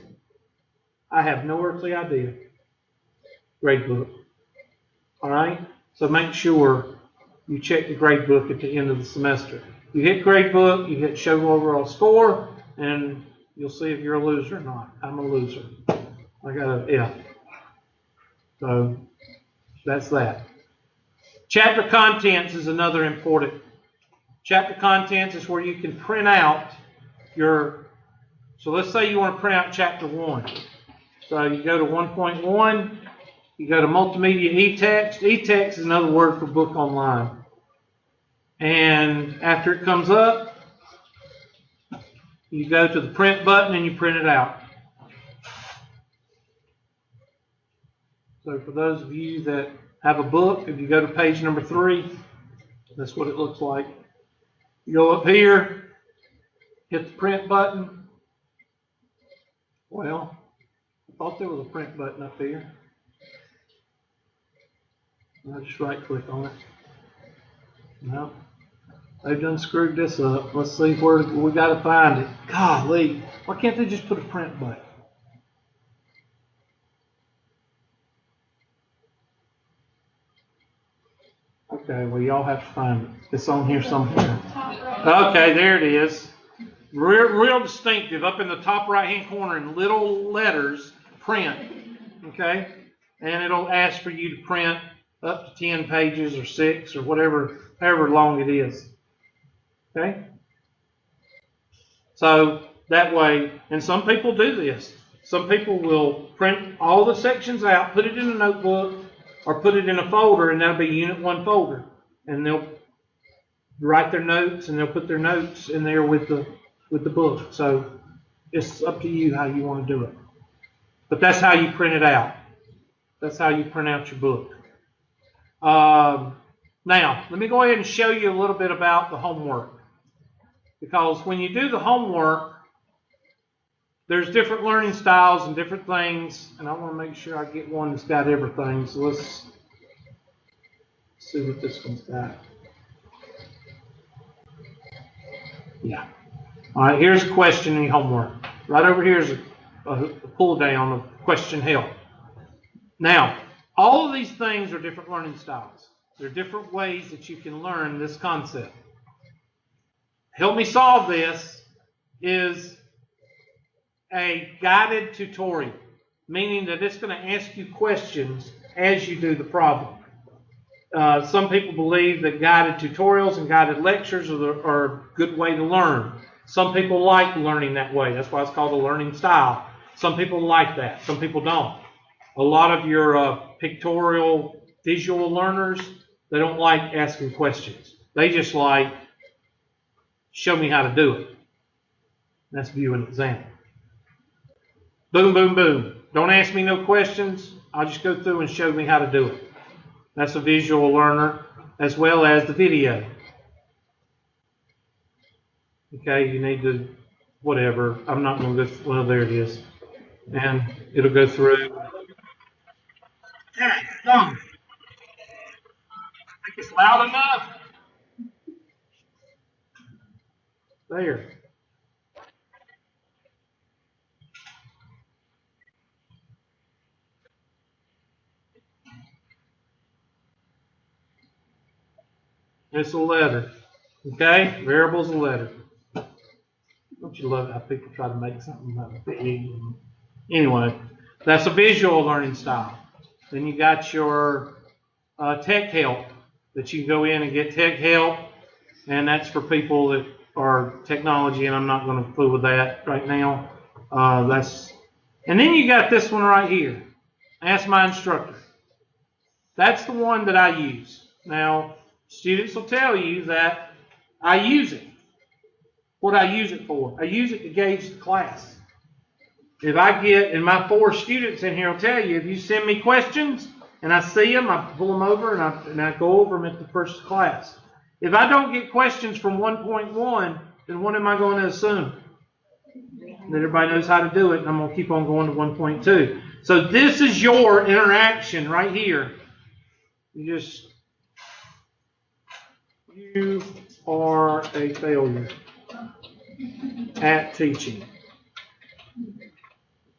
I have no earthly idea. Gradebook. All right? So make sure you check the gradebook at the end of the semester. You hit gradebook, you hit show overall score, and you'll see if you're a loser or not. I'm a loser. I got an F. So that's that. Chapter contents is another important. Chapter contents is where you can print out your, so let's say you want to print out chapter 1. So you go to 1.1, you go to multimedia e-text. E-text is another word for book online. And after it comes up, you go to the print button and you print it out. So for those of you that have a book, if you go to page number 3, that's what it looks like. You go up here, hit the print button. Well, I thought there was a print button up here. I'll just right click on it. No. They've done screwed this up. Let's see where we got to find it. Golly, why can't they just put a print button? Okay, well, y'all have to find it. It's on here somewhere. Okay, there it is. Real distinctive up in the top right-hand corner in little letters, print. Okay? And it'll ask for you to print up to 10 pages or 6 or whatever, however long it is. Okay? So that way, and some people do this. Some people will print all the sections out, put it in a notebook, or put it in a folder, and that'll be Unit 1 folder. And they'll write their notes, and they'll put their notes in there with the book. So it's up to you how you want to do it. But that's how you print it out. That's how you print out your book. Now, let me go ahead and show you a little bit about the homework. Because when you do the homework, there's different learning styles and different things, and I want to make sure I get one that's got everything. So let's see what this one's got. Yeah. All right, here's a question in your homework. Right over here is a pull down of question help. Now, all of these things are different learning styles. There are different ways that you can learn this concept. Help me solve this is a guided tutorial, meaning that it's going to ask you questions as you do the problem. Some people believe that guided tutorials and guided lectures are a good way to learn. Some people like learning that way. That's why it's called a learning style. Some people like that. Some people don't. A lot of your pictorial, visual learners, they don't like asking questions. They just like, show me how to do it. That's view an example. Boom, boom, boom. Don't ask me no questions. I'll just go through and show me how to do it. That's a visual learner, as well as the video. Okay, you need to, whatever. I'm not going to go, well, there it is. And it'll go through. Hey, I think it's loud enough. There. It's a letter. Okay? Variable's a letter. Don't you love it how people try to make something like big? Anyway, that's a visual learning style. Then you got your tech help that you can go in and get tech help, and that's for people that are technology, and I'm not going to fool with that right now. And then you got this one right here. Ask my instructor. That's the one that I use. Now, students will tell you that I use it. What do I use it for? I use it to gauge the class. If I get, and my 4 students in here will tell you, if you send me questions and I see them, I pull them over and I go over them at the first class. If I don't get questions from 1.1, then what am I going to assume? That everybody knows how to do it, and I'm going to keep on going to 1.2. So this is your interaction right here. You are a failure at teaching.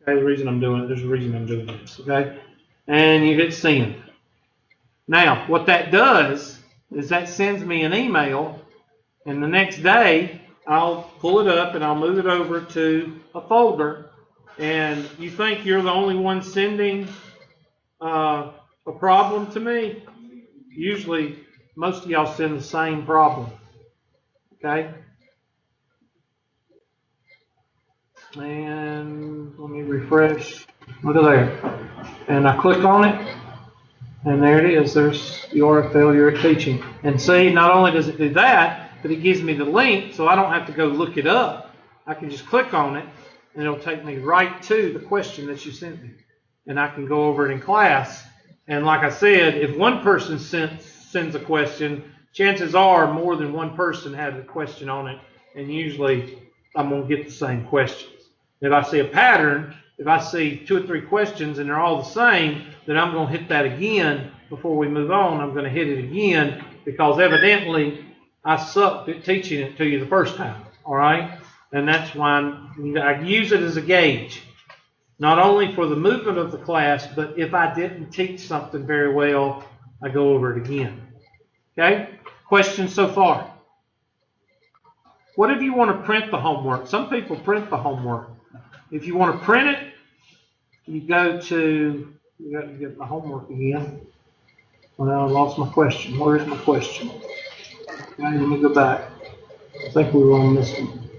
Okay, the reason I'm doing it, there's a reason I'm doing this, okay? And you hit send. Now, what that does is that sends me an email, and the next day, I'll pull it up and I'll move it over to a folder, and you think you're the only one sending a problem to me? Usually, most of y'all send the same problem, okay? And let me refresh. Look at there. And I click on it, and there it is. There's you're a failure at teaching. And see, not only does it do that, but it gives me the link, so I don't have to go look it up. I can just click on it, and it'll take me right to the question that you sent me. And I can go over it in class. And like I said, if one person sends a question, chances are more than one person had a question on it, and usually I'm going to get the same questions. If I see a pattern, if I see 2 or 3 questions and they're all the same, then I'm going to hit that again before we move on. I'm going to hit it again because evidently I sucked at teaching it to you the first time. All right? And that's why I use it as a gauge, not only for the movement of the class, but if I didn't teach something very well, I go over it again. Okay? Questions so far? What if you want to print the homework? Some people print the homework. If you want to print it, you go to, you got to get my homework again. Well, I lost my question. Where is my question? Okay, let me go back. I think we were on this one.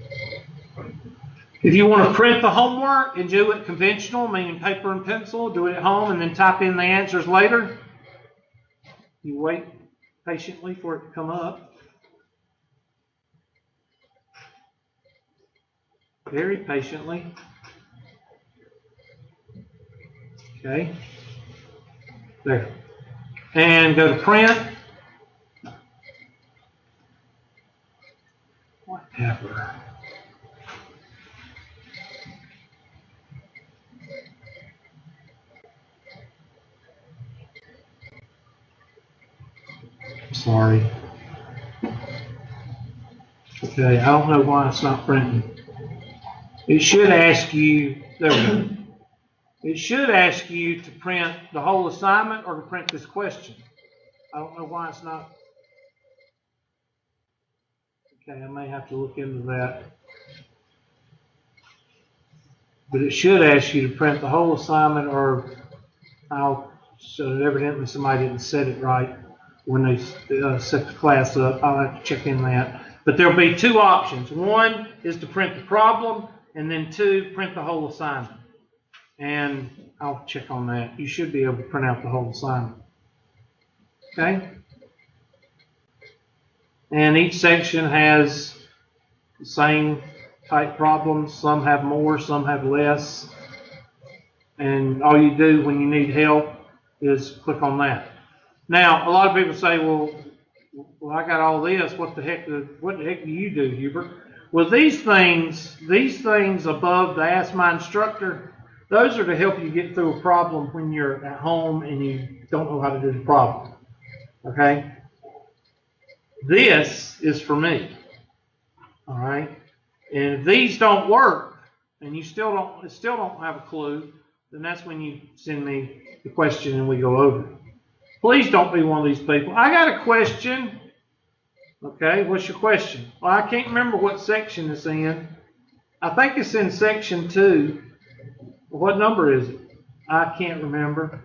If you want to print the homework and do it conventional, meaning paper and pencil, do it at home and then type in the answers later, you wait patiently for it to come up. Very patiently. Okay. There. And go to print. Whatever. Sorry. Okay, I don't know why it's not printing. It should ask you, there we go. It should ask you to print the whole assignment or to print this question. I don't know why it's not. Okay, I may have to look into that. But it should ask you to print the whole assignment, or so that evidently somebody didn't set it right when they set the class up. I'll have to check in that. But there'll be 2 options. One is to print the problem, and then 2, print the whole assignment. And I'll check on that. You should be able to print out the whole assignment. Okay? And each section has the same type problems. Some have more, some have less. And all you do when you need help is click on that. Now, a lot of people say, well, I got all this. What the heck do you do, Hubert? Well, these things above the Ask My Instructor, those are to help you get through a problem when you're at home and you don't know how to do the problem. Okay? This is for me. All right? And if these don't work and you still don't have a clue, then that's when you send me the question and we go over it. Please don't be one of these people. I got a question. Okay, what's your question? Well, I can't remember what section it's in. I think it's in section 2. What number is it? I can't remember.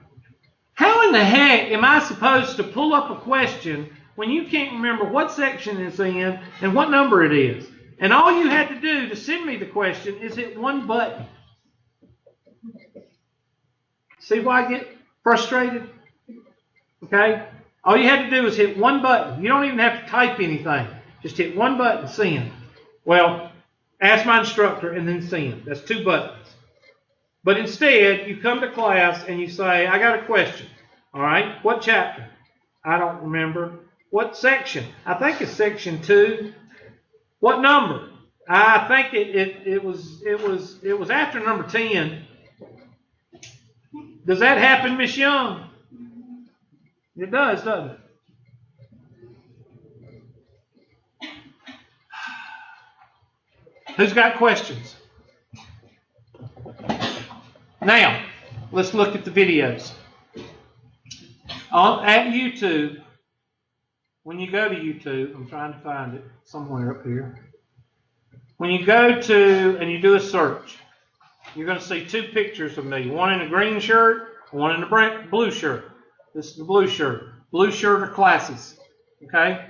How in the heck am I supposed to pull up a question when you can't remember what section it's in and what number it is? And all you had to do to send me the question is hit one button. See why I get frustrated? Okay? All you had to do is hit one button. You don't even have to type anything. Just hit one button, send. Well, Ask My Instructor and then send. That's 2 buttons. But instead, you come to class and you say, I got a question. All right? What chapter? I don't remember. What section? I think it's section 2. What number? I think it was after number 10. Does that happen, Miss Young? It does, doesn't it? Who's got questions? Now, let's look at the videos. At YouTube, when you go to YouTube, I'm trying to find it somewhere up here. When you go to and you do a search, you're going to see two pictures of me. One in a green shirt, one in a blue shirt. This is the blue shirt. Blue shirt are classes. Okay?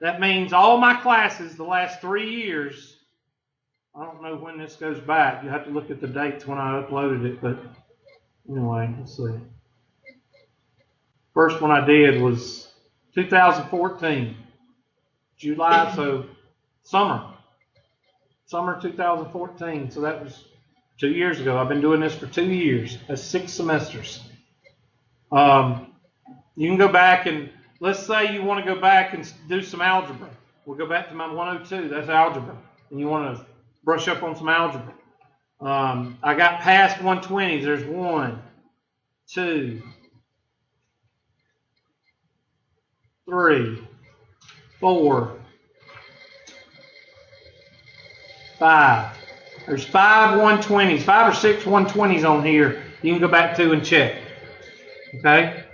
That means all my classes the last 3 years. I don't know when this goes back. You have to look at the dates when I uploaded it. But anyway, let's see. First one I did was 2014. July, so summer. Summer 2014. So that was 2 years ago. I've been doing this for 2 years. That's 6 semesters. You can go back and, let's say you want to go back and do some algebra. We'll go back to my 102. That's algebra. And you want to brush up on some algebra. I got past 120s. There's 1, 2, 3, 4, 5. There's 5 120s, 5 or 6 120s on here. You can go back to and check. Okay?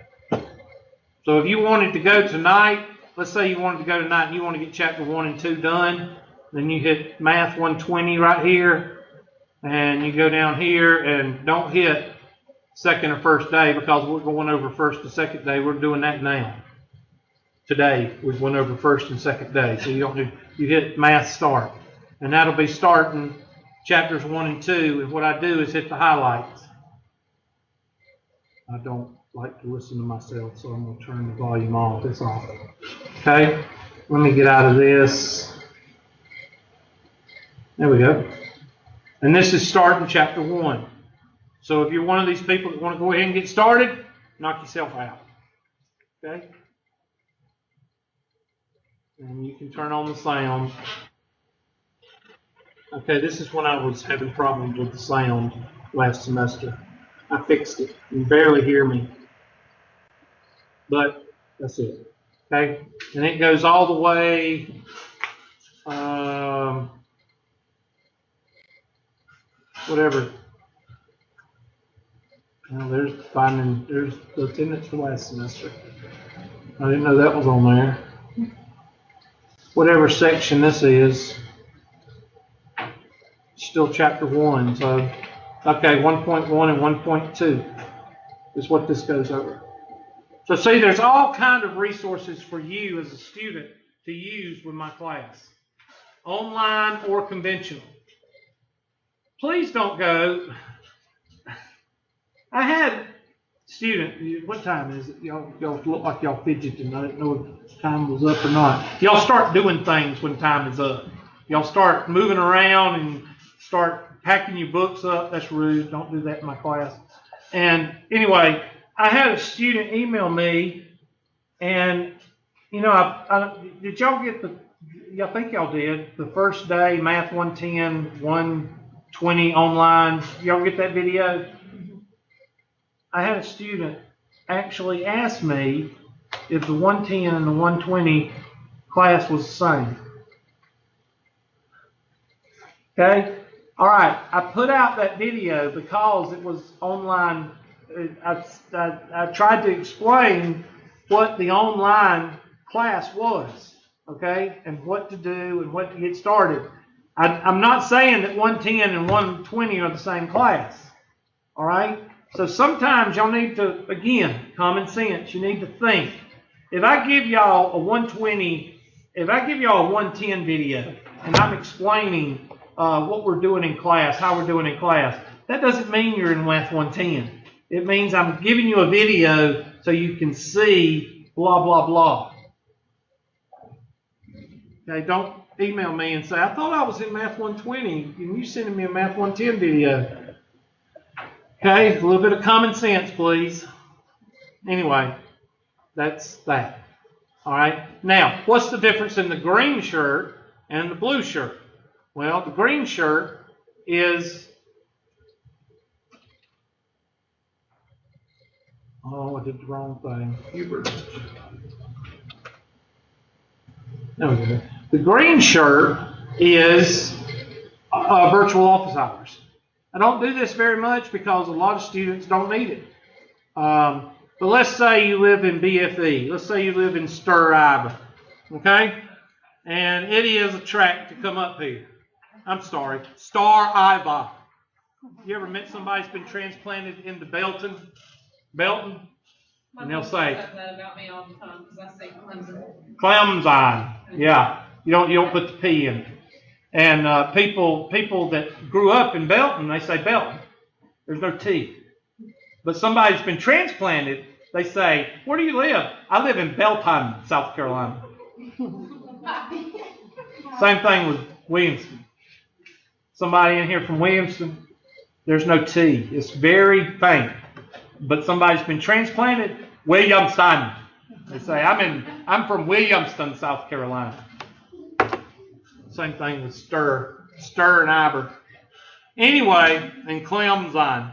So if you wanted to go tonight, let's say you wanted to go tonight and you want to get chapter 1 and 2 done, then you hit math 120 right here, and you go down here and don't hit second or first day because we're going over first and second day. We're doing that now. Today we went over first and second day. So you hit math start. And that'll be starting chapters 1 and 2. And what I do is hit the highlights. I don't like to listen to myself, so I'm going to turn the volume off. It's off. Okay? Let me get out of this. There we go. And this is starting chapter 1. So if you're one of these people that want to go ahead and get started, knock yourself out. Okay? And you can turn on the sound. Okay, this is when I was having problems with the sound last semester. I fixed it. You can barely hear me. But that's it. Okay? And it goes all the way, whatever. Well, there's the attendance for last semester. I didn't know that was on there. Whatever section this is. Still chapter 1, so okay, 1.1 and 1.2 is what this goes over. So see, there's all kind of resources for you as a student to use with my class, online or conventional. Please don't go. I had a student. What time is it? Y'all look like y'all fidgeting. I didn't know if time was up or not. Y'all start doing things when time is up. Y'all start moving around and start packing your books up. That's rude. Don't do that in my class. And anyway, I had a student email me, and you know, did y'all get I think y'all did, the first day, Math 110, 120 online. Y'all get that video? I had a student actually ask me if the 110 and the 120 class was the same. Okay? All right, I put out that video because it was online. I tried to explain what the online class was, okay, and what to do and what to get started. I'm not saying that 110 and 120 are the same class, all right? So sometimes y'all need to, again, common sense, you need to think. If I give y'all a 120, if I give y'all a 110 video and I'm explaining what we're doing in class, how we're doing in class, that doesn't mean you're in Math 110. It means I'm giving you a video so you can see blah, blah, blah. Okay, don't email me and say, I thought I was in Math 120 and you sending me a Math 110 video. Okay, a little bit of common sense, please. Anyway, that's that. All right. Now, what's the difference in the green shirt and the blue shirt? Well, the green shirt is, oh, I did the wrong thing. Hubert. No, we didn't. The green shirt is virtual office hours. I don't do this very much because a lot of students don't need it. But let's say you live in BFE. Let's say you live in Stir Iva. Okay? And it is a track to come up here. I'm sorry, Star Iva. You ever met somebody who's been transplanted into Belton? And they'll say that about me all the time because I say Clemson. Yeah, you don't put the P in it. And people that grew up in Belton, they say Belton. There's no T. But somebody who's been transplanted, they say, where do you live? I live in Belton, South Carolina. Same thing with Williamston. Somebody in here from Williamston, there's no T. It's very faint. But somebody's been transplanted, Williamston. They say, I'm from Williamston, South Carolina. Same thing with Stir and Iver. Anyway, and Clemson.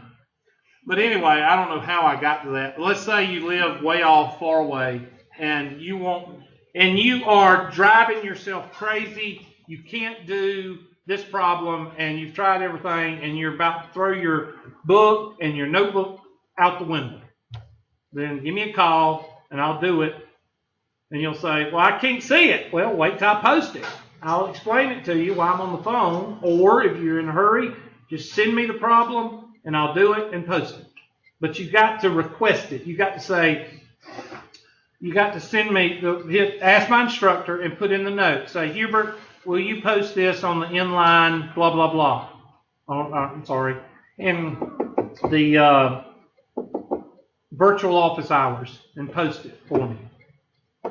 But anyway, I don't know how I got to that. Let's say you live way off, far away, and you are driving yourself crazy. You can't do this problem, and you've tried everything, and you're about to throw your book and your notebook out the window. Then give me a call, and I'll do it. And you'll say, well, I can't see it. Well, wait till I post it. I'll explain it to you while I'm on the phone, or if you're in a hurry, just send me the problem, and I'll do it and post it. But you've got to request it. You've got to say, you got to send me, ask my instructor and put in the note. Say, Hubert, will you post this on the inline, blah, blah, blah. I'm sorry. In the virtual office hours and post it for me.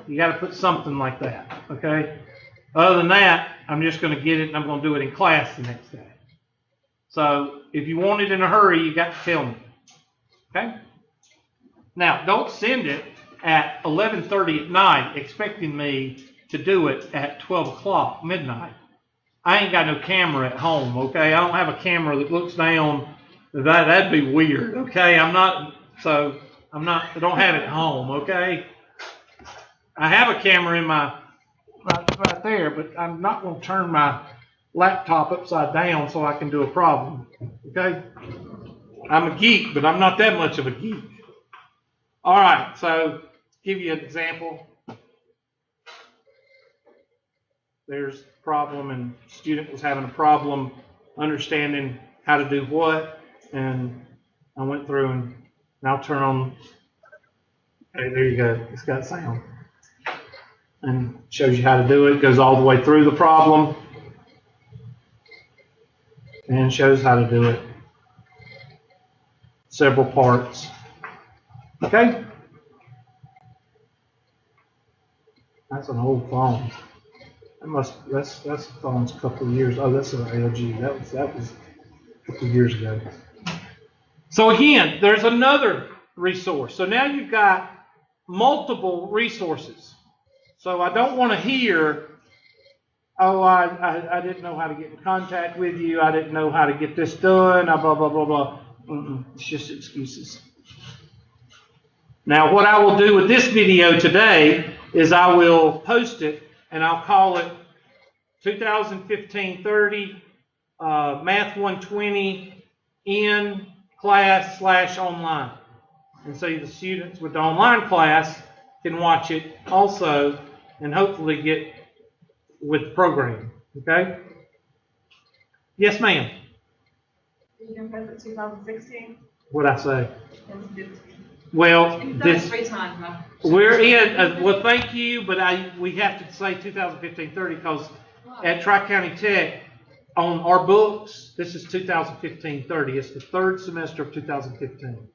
You got to put something like that, okay? Other than that, I'm just going to get it and I'm going to do it in class the next day. So if you want it in a hurry, you got to tell me, okay? Now, don't send it at 11:30 at night expecting me to do it at 12 o'clock midnight. I ain't got no camera at home, okay? I don't have a camera that looks down. That'd be weird, okay? I don't have it at home, okay? I have a camera in my, right there, but I'm not going to turn my laptop upside down so I can do a problem, okay? I'm a geek, but I'm not that much of a geek. All right, so give you an example. There's a problem, and the student was having a problem understanding how to do what, and I went through and I'll turn on, okay, there you go, it's got sound. And shows you how to do it, goes all the way through the problem, and shows how to do it. Several parts. Okay? That's an old phone. That's the phone's a couple of years. Oh, that's an LG. That was a couple of years ago. So again, there's another resource. So now you've got multiple resources. So I don't want to hear, oh, I didn't know how to get in contact with you. I didn't know how to get this done. Blah, blah, blah, blah. It's just excuses. Now, what I will do with this video today is I will post it, and I'll call it 2015-30 Math 120 in class / online. And so the students with the online class can watch it also and hopefully get with the program. Okay? Yes, ma'am. You can post it 2016. What'd I say? 2015. Well, You've done it 3 times now. we're in, well, thank you, but we have to say 2015-30 because at Tri-County Tech, on our books, this is 2015-30. It's the 3rd semester of 2015.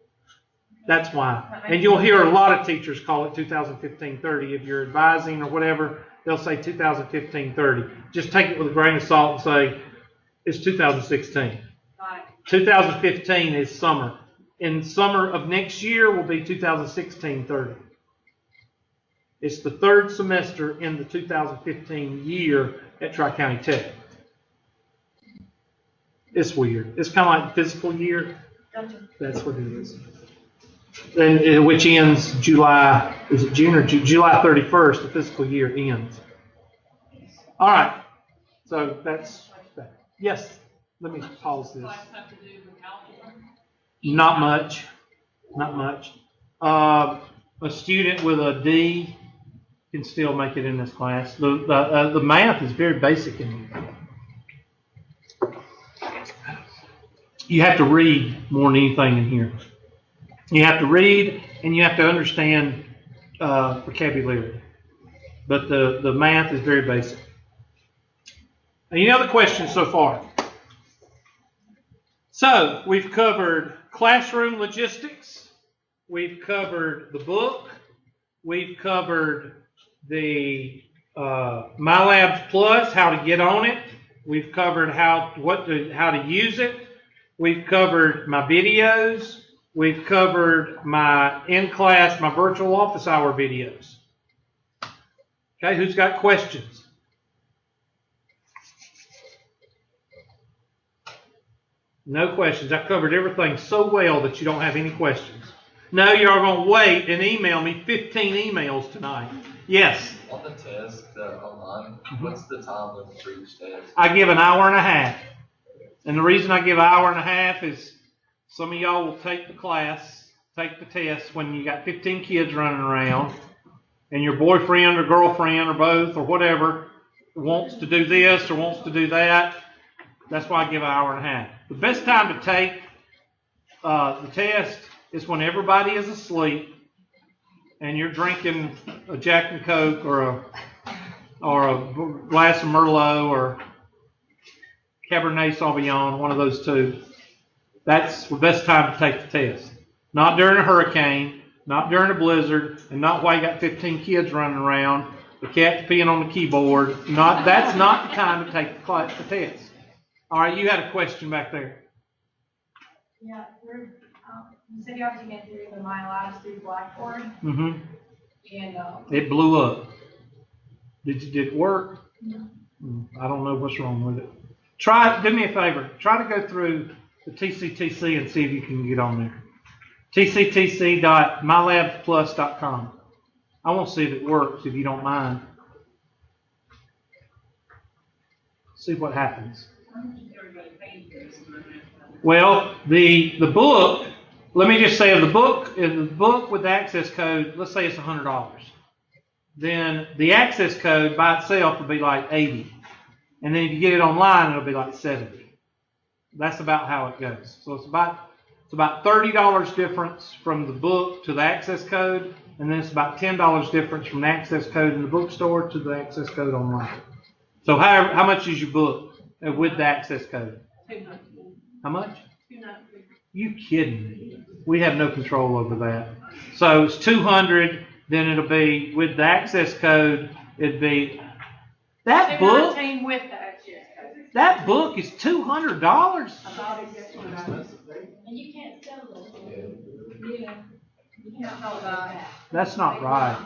That's why. And you'll hear a lot of teachers call it 2015-30. If you're advising or whatever, they'll say 2015-30. Just take it with a grain of salt and say, it's 2016. 2015 is summer. In summer of next year will be 2016-30. It's the 3rd semester in the 2015 year at Tri-County Tech. It's weird. It's kind of like the fiscal year. Gotcha. That's what it is. And which ends July, is it June or July 31st, the fiscal year ends. All right. So that's that. Yes. Let me pause this. Class have to do with algebra? Not much. Not much. A student with a D can still make it in this class. The math is very basic in here. You have to read more than anything in here. You have to read and you have to understand vocabulary. But the math is very basic. Any other questions so far? So we've covered classroom logistics. We've covered the book. We've covered the mylabsplus, how to get on it. We've covered how to use it. We've covered my videos. We've covered my in-class, my virtual office hour videos. Okay, who's got questions? No questions. I've covered everything so well that you don't have any questions. No, you're going to wait and email me 15 emails tonight. Yes? On the test online, what's the time limit for each test? I give an hour and a half. And the reason I give an hour and a half is some of y'all will take the class, take the test when you got 15 kids running around and your boyfriend or girlfriend or both or whatever wants to do this or wants to do that. That's why I give an hour and a half. The best time to take the test is when everybody is asleep and you're drinking a Jack and Coke or a glass of Merlot or Cabernet Sauvignon, one of those two. That's the best time to take the test. Not during a hurricane, not during a blizzard, and not while you got 15 kids running around, the cat's peeing on the keyboard. That's not the time to take the test. All right, you had a question back there. Yeah, you said you have to get through the MyLabs through Blackboard. Mm-hmm. And it blew up. Did it work? No. I don't know what's wrong with it. Do me a favor. Try to go through the TCTC and see if you can get on there. tctc.mylabsplus.com. I want to see if it works, if you don't mind. See what happens. Everybody pays for this. Well, the book, let me just say, if the book with the access code, let's say it's $100, then the access code by itself will be like $80. And then if you get it online, it'll be like $70. That's about how it goes. So it's about $30 difference from the book to the access code, and then it's about $10 difference from the access code in the bookstore to the access code online. So how much is your book with the access code? $200. How much? $200. You kidding me? We have no control over that. So it's $200. Then it'll be with the access code. It'd be that book. with the access code. That book is $200. About it gets $200. And you can't sell those. Yeah. You can't sell that. That's not right.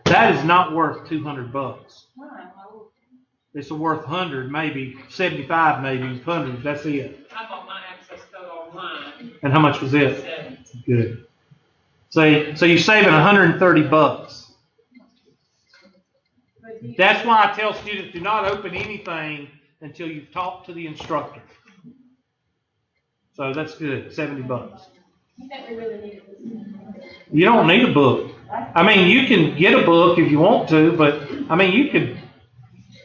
That is not worth $200. It's worth 100, maybe 75, maybe 100. That's it. I bought my access code online. And how much was it? $70. Good. So you're saving $130. That's why I tell students, do not open anything until you've talked to the instructor. So that's good, $70. You don't need a book. I mean, you can get a book if you want to, but I mean, you could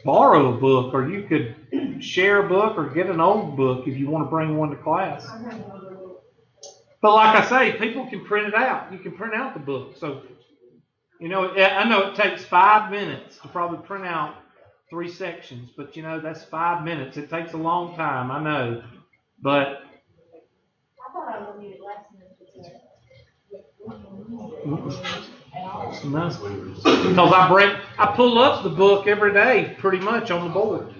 borrow a book, or you could share a book, or get an old book if you want to bring one to class. But like I say, people can print it out. You can print out the book. So, I know it takes 5 minutes to probably print out 3 sections, but that's 5 minutes. It takes a long time, I know. But I thought I would need less no, because I pull up the book every day pretty much on the board.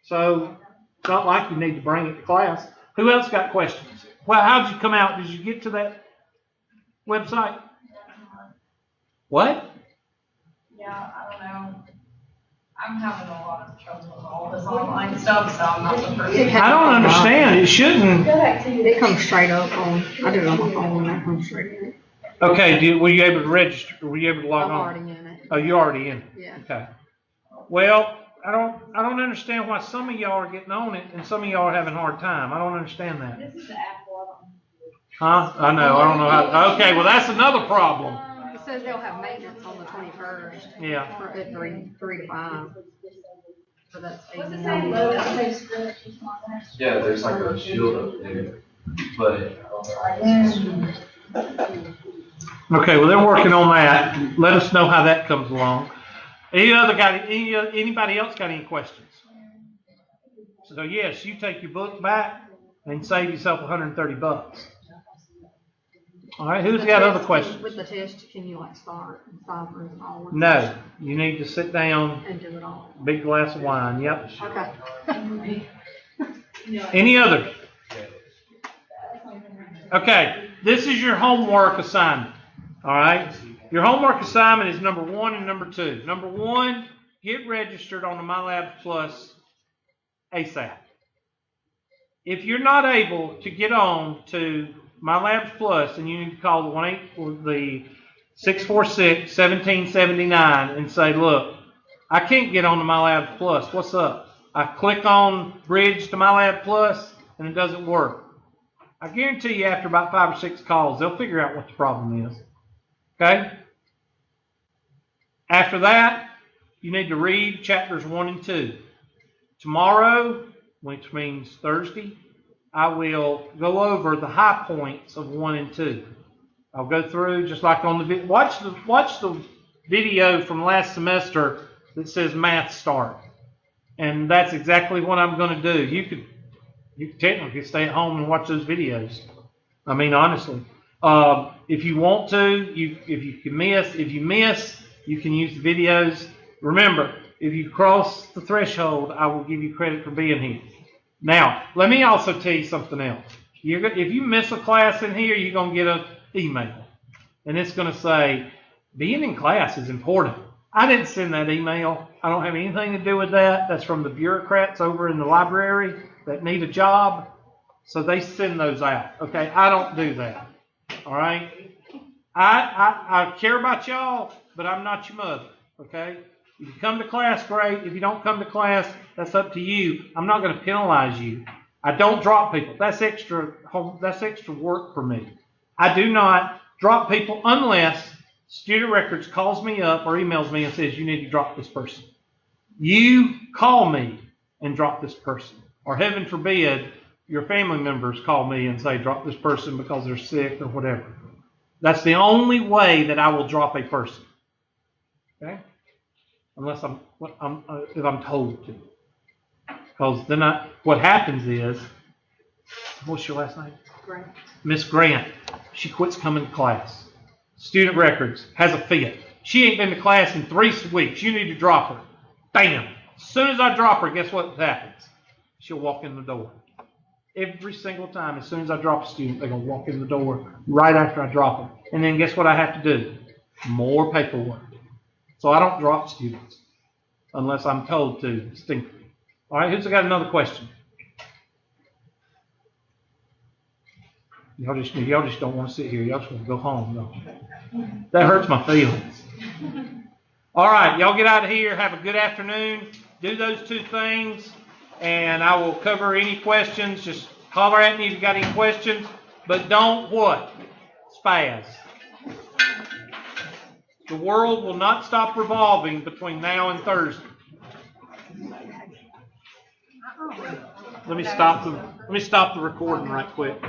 So it's not like you need to bring it to class. Who else got questions? Well, how did you come out? Did you get to that website? What? Yeah, I don't know. I'm having a lot of trouble with all this online stuff, so I'm not the person. I don't understand. It shouldn't. It comes straight up on, I do it on my phone, and that comes straight in. Okay, were you able to register? Were you able to log I'm on? already in it. Oh, you're already in it? Yeah. Okay. Well, I don't understand why some of y'all are getting on it and some of y'all are having a hard time. I don't understand that. This is the app one. Huh? I know. I don't know how. Okay, well, that's another problem. It says they'll have maintenance on the 21st. Yeah. For at 3 to 5. So that's What's it 8. say? Load up page script. Yeah, there's like a shield up there, but Okay, well, they're working on that. Let us know how that comes along. Anybody else got any questions? So yes, you take your book back and save yourself $130. All right, who's got other questions? With the test, can you like start and stop and all? No, you need to sit down, And do it all. big glass of wine. Yep. Okay. Any other? Okay, this is your homework assignment. All right, your homework assignment is number 1 and number 2. Number 1, get registered on the mylabsplus ASAP. If you're not able to get on to mylabsplus, then you need to call the 646-1779 and say, look, I can't get on to mylabsplus. What's up? I click on bridge to mylabsplus and it doesn't work. I guarantee you after about 5 or 6 calls, they'll figure out what the problem is. Okay? After that, you need to read chapters 1 and 2. Tomorrow, which means Thursday, I will go over the high points of 1 and 2. I'll go through just like on the video. Watch the video from last semester that says Math Start. And that's exactly what I'm going to do. You could technically stay at home and watch those videos. I mean, honestly. If you want to, if you miss, you can use the videos. Remember, if you cross the threshold, I will give you credit for being here. Now, let me also tell you something else. If you miss a class in here, you're going to get an email. And it's going to say, being in class is important. I didn't send that email. I don't have anything to do with that. That's from the bureaucrats over in the library that need a job. So they send those out. Okay, I don't do that. All right? I care about y'all, but I'm not your mother. Okay? If you come to class, great. If you don't come to class, that's up to you. I'm not going to penalize you. I don't drop people. That's extra work for me. I do not drop people unless Student Records calls me up or emails me and says, you need to drop this person. You call me and drop this person. Or heaven forbid, your family members call me and say, drop this person because they're sick or whatever. That's the only way that I will drop a person. Okay? Unless if I'm told to. Because then what happens is, what's your last name? Grant. Miss Grant. She quits coming to class. Student Records has a fit. She ain't been to class in 3 weeks. You need to drop her. Bam. As soon as I drop her, guess what happens? She'll walk in the door. Every single time, as soon as I drop a student, they're going to walk in the door right after I drop them. And then guess what I have to do? More paperwork. So I don't drop students unless I'm told to distinctly. All right, who's got another question? Y'all just don't want to sit here. Y'all just want to go home, don't you? That hurts my feelings. All right, y'all get out of here. Have a good afternoon. Do those 2 things, and I will cover any questions. Just holler at me if you got any questions, but don't what? Spaz. The world will not stop revolving between now and Thursday. Let me stop the recording right quick.